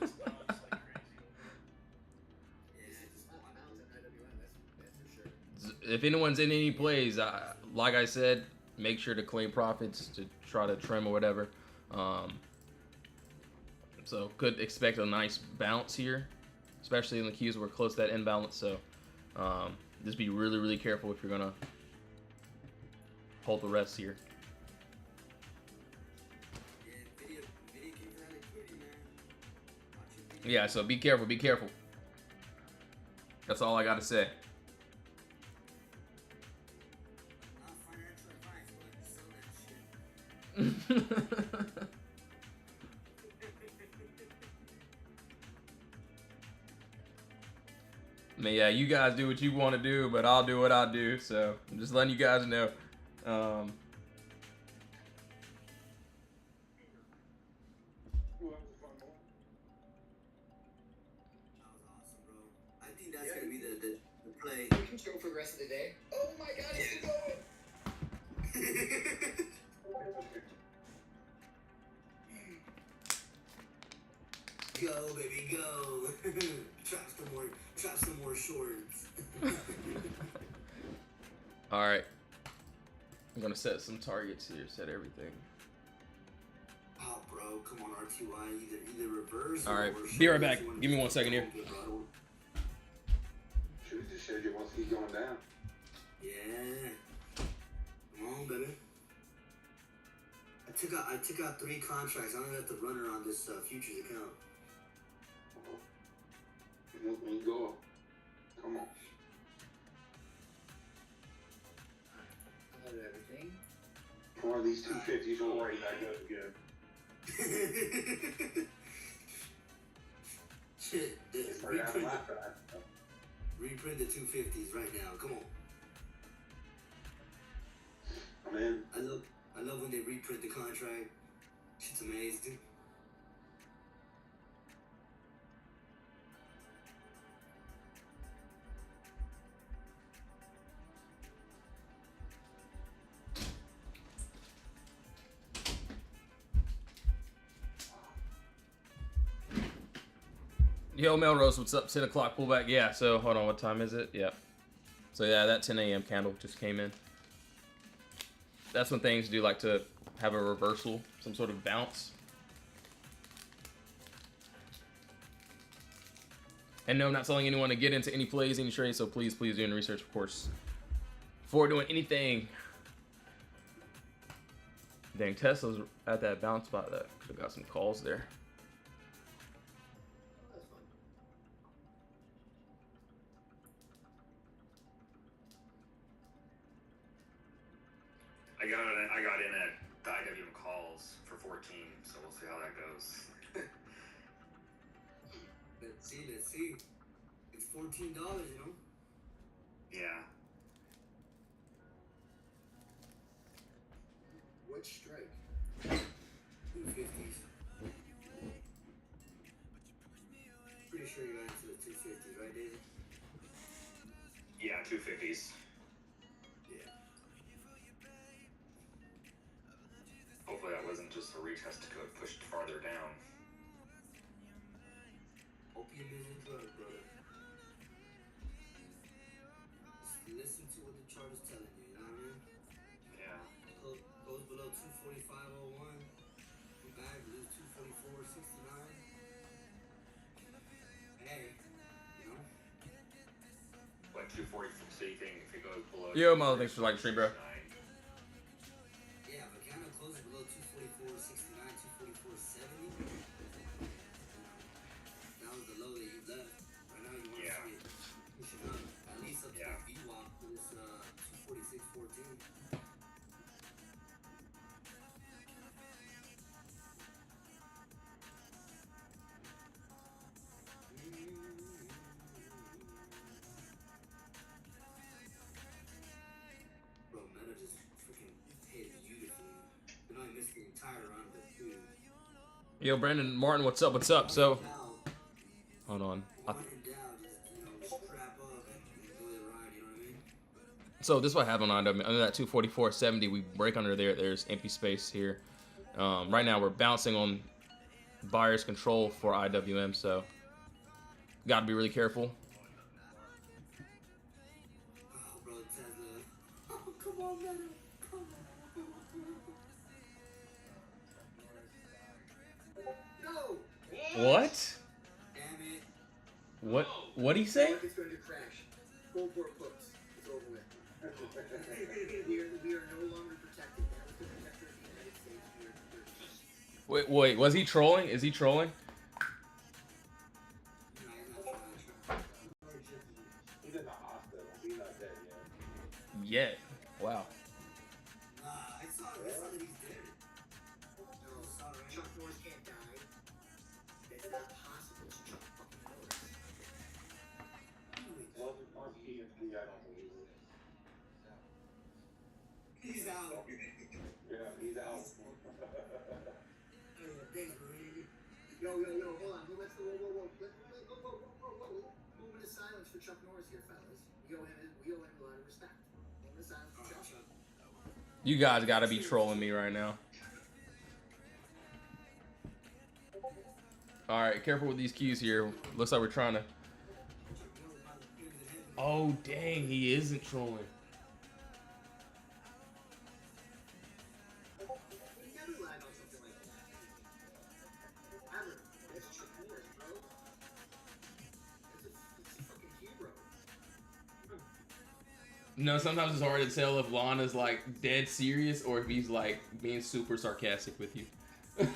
just bounce like crazy. This is the spot mountain IWM, that's for sure. If anyone's in any plays, like I said, make sure to claim profits to try to trim or whatever. So could expect a nice bounce here, especially in the Qs. We're close to that imbalance, so just be really, really careful if you're gonna hold the rest here. Yeah, video came for that liquidity, man. Watch your video. Yeah, so be careful, be careful. That's all I gotta say. Not financial advice, but sell that shit. I mean, yeah, you guys do what you want to do, but I'll do what I do. So I'm just letting you guys know. That was awesome, bro. I think that's gonna be the play. We can chill for the rest of the day. Oh my god, it's still going! Go, baby, go. Trap some more shorts. All right. I'm gonna set some targets here. Set everything. Oh, bro, come on, RTY. Either reverse. All right. Or Be right back. Give me 1 second here. Should just said you want to keep going down. Yeah. Come on, baby. I took out 3 contracts. I don't have to run her on this futures account. When you go, come on. I love everything. One of these 250s will worry back up again. Shit, reprint the 250s right now. Come on. I'm in. I love when they reprint the contract. Shit's amazing. Yo, Melrose, what's up? 10 o'clock pullback. Yeah, so hold on. What time is it? Yep. So yeah, that 10 a.m. candle just came in. That's when things do like to have a reversal, some sort of bounce. And no, I'm not telling anyone to get into any plays, any trades, so please do your research, of course, before doing anything. Dang, Tesla's at that bounce spot. That could have got some calls there. That's fun. I got in at the IWM calls for 14, so we'll see how that goes. Let's see. It's $14, you know? Yeah. Which strike? 250s. Pretty sure you got into the 250s, right, Daisy? Yeah, 250s. Yeah. Hopefully that wasn't just a retest to go pushed farther down. Opium is a drug, brother. Just listen to what the chart is telling you, you know what I mean? Yeah. Goes below 245.01. We back, lose 244.69. Hey, you know? What, 240, so you think if it goes below... Yo, Mo, thanks for liking the stream, bro. Yeah, but candle closes below 244.69, 244.70. That was the low that you left. Right now you want Yeah. to see it pushing up, at least up to Yeah. the VWAP to this 246.14. Bro, Meta just freaking hit beautifully. You know, I missed the entire round of the food. Yo, Brandon Martin, what's up? What's up? So, hold on. When in doubt, just, you know, strap up and enjoy the ride, you know what I mean? So this is what happened on under that 244.70. We break under there. There's empty space here. Right now we're bouncing on buyer's control for IWM, so got to be really careful. Oh, bro, Tesla. Oh, come on, Meta. Come on. No! What? Damn it. What'd he say? Market's going to crash. Full port puts. It's over with. we are no longer protected. That was the protector of the United States. We're Wait, was he trolling? Is he trolling? No, he's not trying. He's in the hospital. He's not dead Yeah. yet. Wow. Nah, I saw that he's dead. no, Chuck Norris can't die. That's not possible. It's Chuck fucking Norris. Once he gets the, I don't believe it. He's out. Yeah, he's out. Thanks, Marie. Yo, hold on. Let's go. Whoa. Moment of silence for Chuck Norris here, fellas. We owe him a lot of respect. Moment of silence for Chuck. You guys got to be trolling me right now. All right, careful with these keys here. Looks like we're trying to. Oh dang, he isn't trolling. You never lie about something like that. Ever. That's Shakur's, bro. It's a fucking hero. No, sometimes it's hard to tell if Lana's like dead serious or if he's like being super sarcastic with you. Oh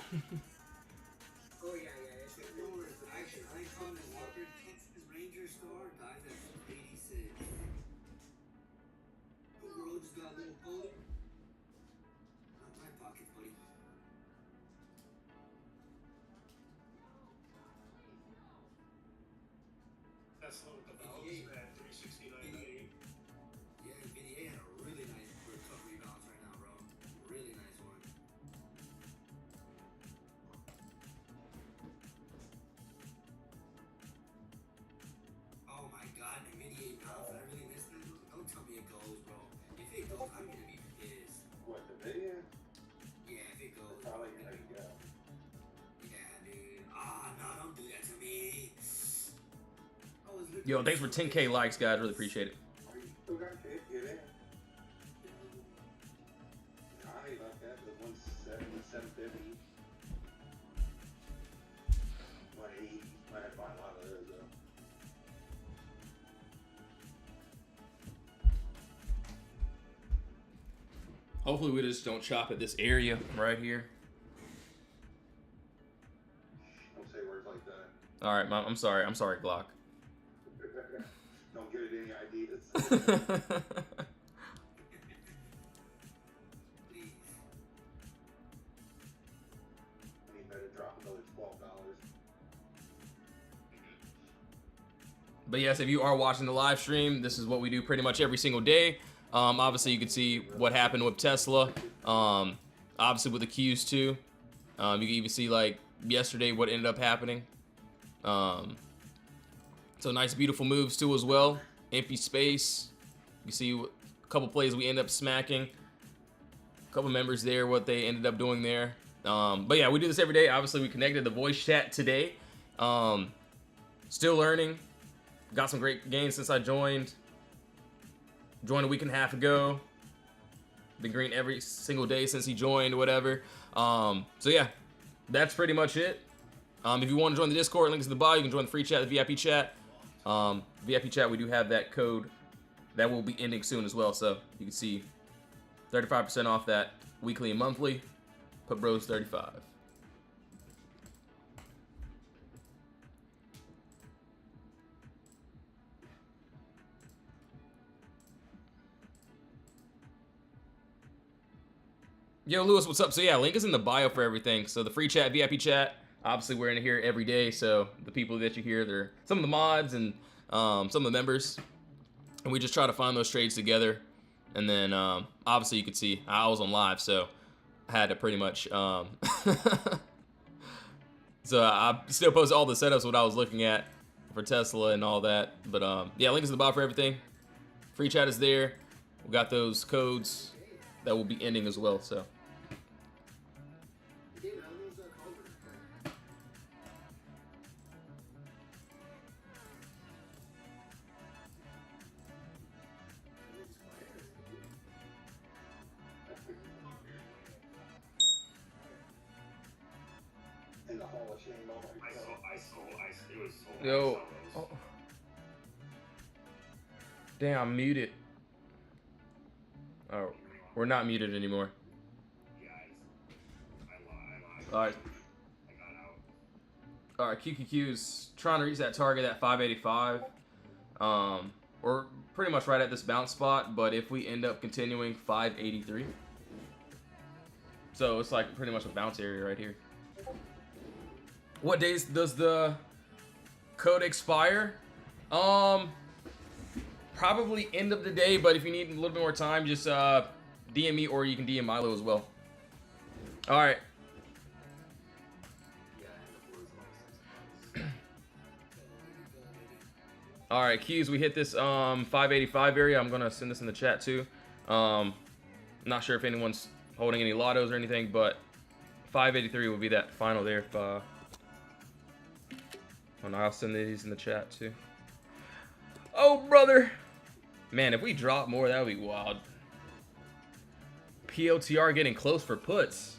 yeah, it's a No worries, but actually, I saw the Walker Texas Ranger store dies at 86. The world just got a little colder. Not my pockets, buddy. Tesla with the bells at 369.98. Yeah, VDA had a really nice recovery bounce right now, bro. Really nice one. Oh my god, the VDA bounce. I really missed that. Don't tell me it goes, bro. If it goes, I'm gonna be pissed. What, the video? Yeah, if it goes. Probably gonna go. Yeah, dude. Ah, no, don't do that to me. I was looking Yo, thanks for 10K likes, guys. Really appreciate it. Are you still got kids? Get in. Connie about that, the 750. 180. Might have to buy a lot of those though. Hopefully we just don't chop at this area right here. Don't say words like that. All right, Mom. I'm sorry. I'm sorry, Glock. Don't give it any ideas. Please. I mean, better drop another $12. But yes, if you are watching the live stream, this is what we do pretty much every single day. Obviously, you can see what happened with Tesla. Obviously, with the Qs too. You can even see like yesterday what ended up happening. So nice, beautiful moves too as well. Empty space. You see a couple plays we end up smacking. A couple members there, what they ended up doing there. But yeah, we do this every day. Obviously, we connected the voice chat today. Still learning. Got some great gains since I joined. Joined a week and a half ago. Been green every single day since he joined, whatever. So yeah, that's pretty much it. If you want to join the Discord, link is in the bio. You can join the free chat, the VIP chat. VIP chat, we do have that code that will be ending soon as well. So you can see 35% off that weekly and monthly. Put bros 35. Yo, Lewis, what's up? So yeah, link is in the bio for everything. So the free chat, VIP chat, obviously we're in here every day. So the people that you hear, they're some of the mods and some of the members. And we just try to find those trades together. And then obviously you could see I was on live, so I had to pretty much... so I still post all the setups, what I was looking at for Tesla and all that. But yeah, link is in the bio for everything. Free chat is there. We got those codes that will be ending as well, so... David, how was that cover? In the Hall of Shame, oh my God. It was sold. Yo. I saw those. Oh. Damn, I'm muted. Oh, we're not muted anymore. Yeah, I lied. Alright. I got out. Alright, QQQ's trying to reach that target at 585. We're pretty much right at this bounce spot, but if we end up continuing 583. So it's like pretty much a bounce area right here. What days does the code expire? Probably end of the day, but if you need a little bit more time, just DM me or you can DM Milo as well. All right. All right, Q's, we hit this 585 area. I'm gonna send this in the chat too. Not sure if anyone's holding any lottos or anything, but 583 will be that final there. And I'll send these in the chat too. Oh, brother. Man, if we drop more, that would be wild. POTR getting close for puts.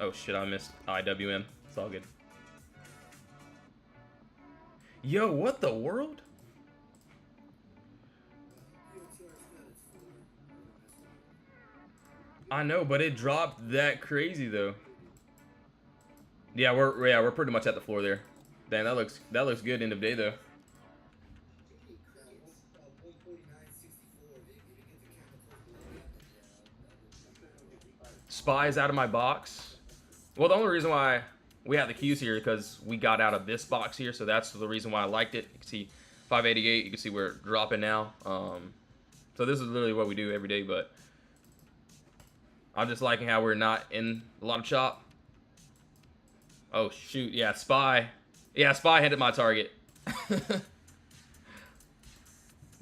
Oh, shit, I missed IWM. It's all good. Yo, what the world? I know, but it dropped that crazy though. Yeah, we're pretty much at the floor there. Damn, that looks good end of day though. Spies out of my box. Well, the only reason why we have the Qs here because we got out of this box here, so that's the reason why I liked it. You can see 588. You can see we're dropping now. So this is literally what we do every day, but I'm just liking how we're not in a lot of chop. Oh shoot, yeah, Spy. Yeah, Spy hit my target. So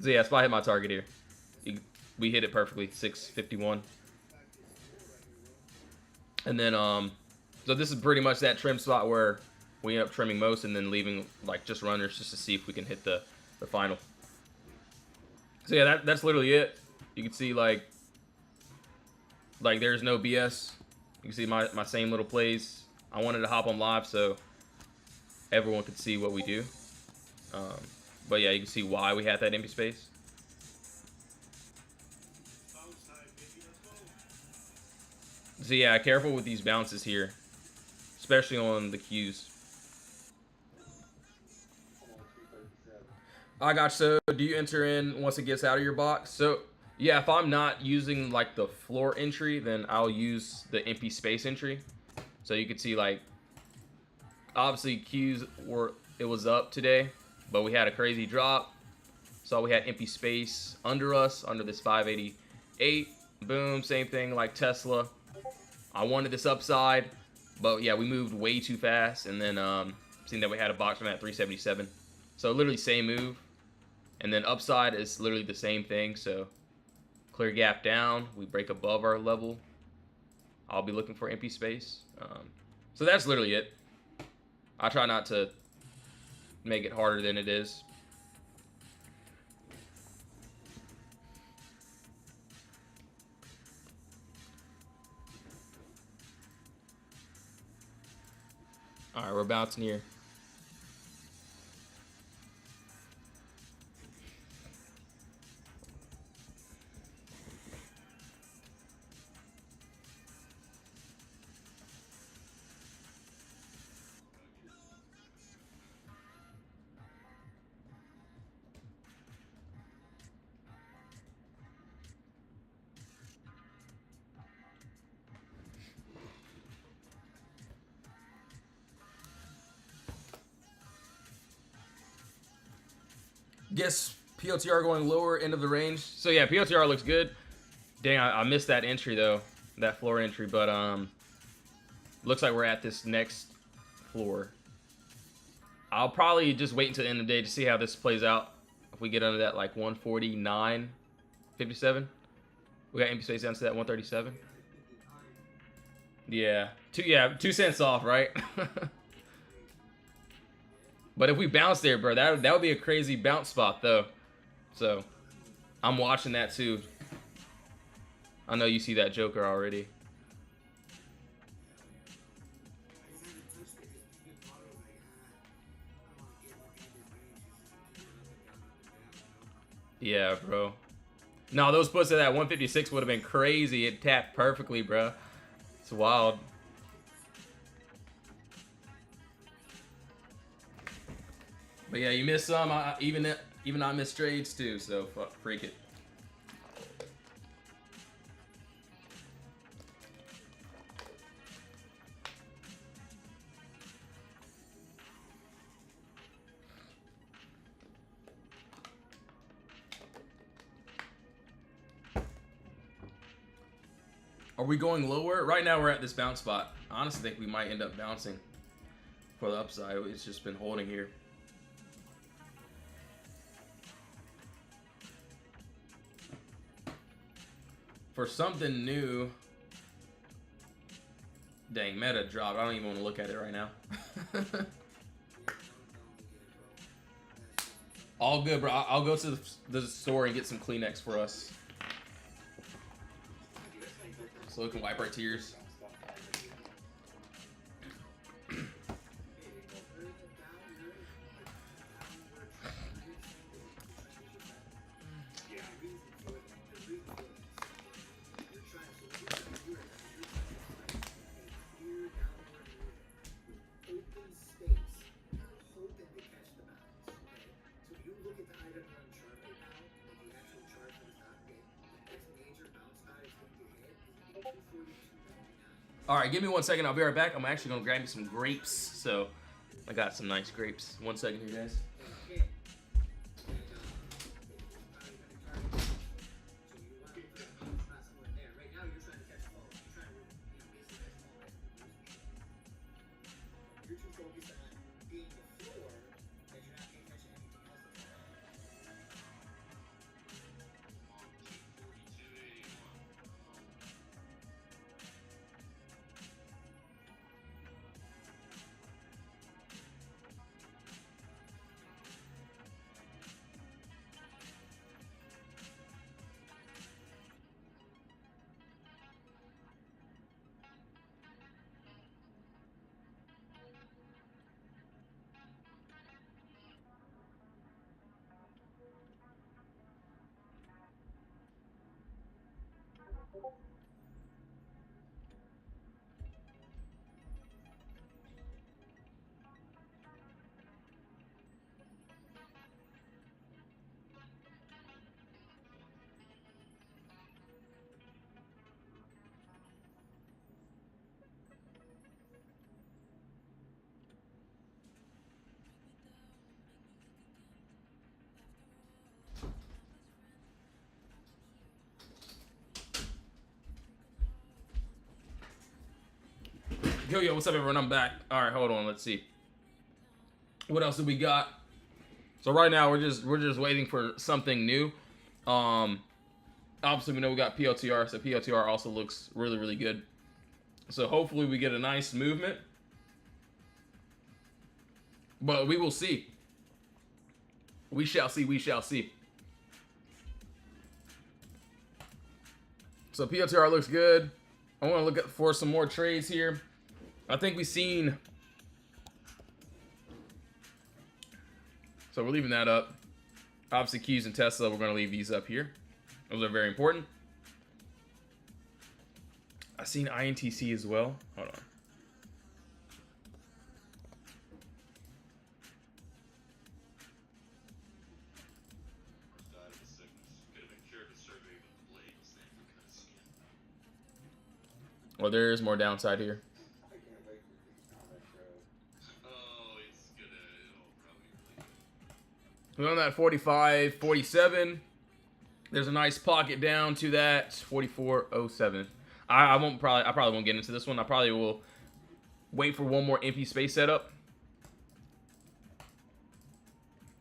yeah, Spy hit my target here. We hit it perfectly, 651. And then so this is pretty much that trim spot where we end up trimming most and then leaving like just runners just to see if we can hit the final. So yeah, that's literally it. You can see like there's no BS. You can see my same little plays. I wanted to hop on live so everyone could see what we do. But yeah, you can see why we had that empty space. So yeah, careful with these bounces here, especially on the Qs. I got so. Do you enter in once it gets out of your box? So yeah, if I'm not using like the floor entry, then I'll use the empty space entry. So you can see like, obviously Qs it was up today, but we had a crazy drop. So we had empty space under us, under this 588. Boom, same thing like Tesla. I wanted this upside, but yeah, we moved way too fast, and then seeing that we had a box from at 377. So literally same move, and then upside is literally the same thing. So clear gap down, we break above our level. I'll be looking for empty space. So that's literally it. I try not to make it harder than it is. All right, we're bouncing here. Guess POTR going lower end of the range. So yeah, POTR looks good. Dang, I missed that entry though, that floor entry. But looks like we're at this next floor. I'll probably just wait until the end of the day to see how this plays out. If we get under that like 149.57, we got empty space down to that 137. Yeah, 2 cents off, right? But if we bounce there, bro, that would be a crazy bounce spot, though. So, I'm watching that, too. I know you see that Joker already. Yeah, bro. No, those puts at that 156 would have been crazy. It tapped perfectly, bro. It's wild. But yeah, you missed some. Even I missed trades too. So fuck, freak it. Are we going lower? Right now we're at this bounce spot. I honestly think we might end up bouncing for the upside. It's just been holding here. For something new. Dang, meta dropped. I don't even want to look at it right now. All good, bro. I'll go to the store and get some Kleenex for us, so we can wipe our tears. All right, give me 1 second. I'll be right back. I'm actually gonna grab me some grapes. So I got some nice grapes. 1 second here, guys. Yo, what's up, everyone? I'm back. All right, hold on. Let's see. What else do we got? So right now we're just waiting for something new. Obviously we know we got POTR, so POTR also looks really, really good. So hopefully we get a nice movement. But we will see. We shall see. We shall see. So POTR looks good. I want to look for some more trades here. I think we've seen. So we're leaving that up. Obviously, Q's and Tesla, we're going to leave these up here. Those are very important. I've seen INTC as well. Hold on. Died of a sickness. Could have been cured with surgery, but the blade was thin because skin. Well, there is more downside here. Oh, it's gonna. It'll probably really good. We're on that 45, 47. There's a nice pocket down to that 44.07. I probably won't get into this one. I probably will wait for one more empty space setup.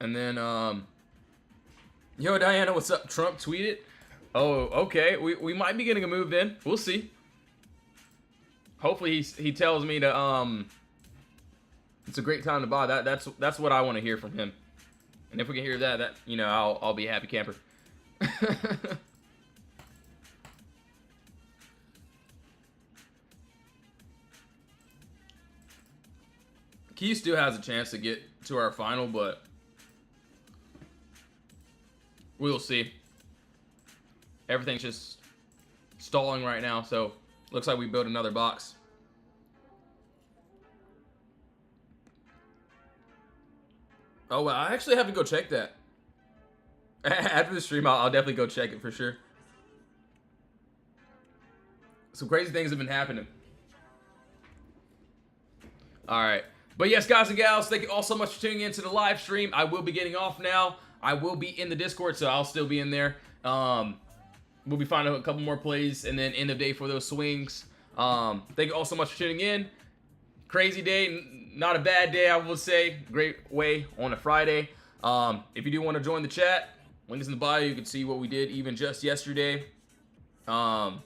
And then, yo, Diana, what's up? Trump tweeted. Oh, okay. We might be getting a move then. We'll see. Hopefully he tells me to it's a great time to buy. That's what I want to hear from him. And if we can hear that you know, I'll be a happy camper. Key still has a chance to get to our final, but we'll see. Everything's just stalling right now, so looks like we built another box. Oh, well, I actually have to go check that. After the stream, I'll definitely go check it for sure. Some crazy things have been happening. All right. But yes, guys and gals, thank you all so much for tuning in to the live stream. I will be getting off now. I will be in the Discord, so I'll still be in there. We'll be finding a couple more plays and then end of day for those swings. Thank you all so much for tuning in. Crazy day, not a bad day, I will say. Great way on a Friday. If you do want to join the chat, link is in the bio. You can see what we did even just yesterday. Can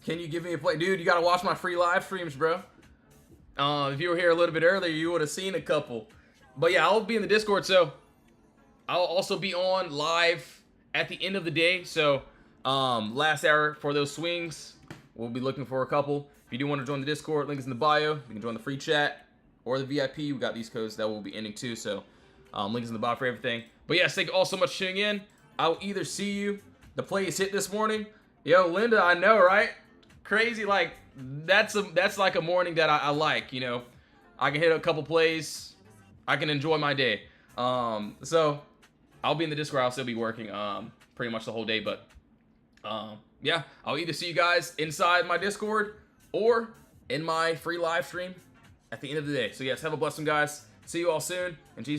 you give me a play? Dude, you got to watch my free live streams, bro. If you were here a little bit earlier, you would have seen a couple. But yeah, I'll be in the Discord, so I'll also be on live at the end of the day. So last hour for those swings, we'll be looking for a couple. If you do want to join the Discord, link is in the bio. You can join the free chat or the VIP. We got these codes that will be ending too, so link is in the bio for everything. But yes, thank you all so much for tuning in. I'll either see you. The play is hit this morning. Yo, Linda, I know, right? Crazy, like that's like a morning that I like, you know. I can hit a couple plays. I can enjoy my day. So I'll be in the Discord. I'll still be working pretty much the whole day, but yeah, I'll either see you guys inside my Discord or in my free live stream at the end of the day. So yes, have a blessed one, guys. See you all soon, and Jesus.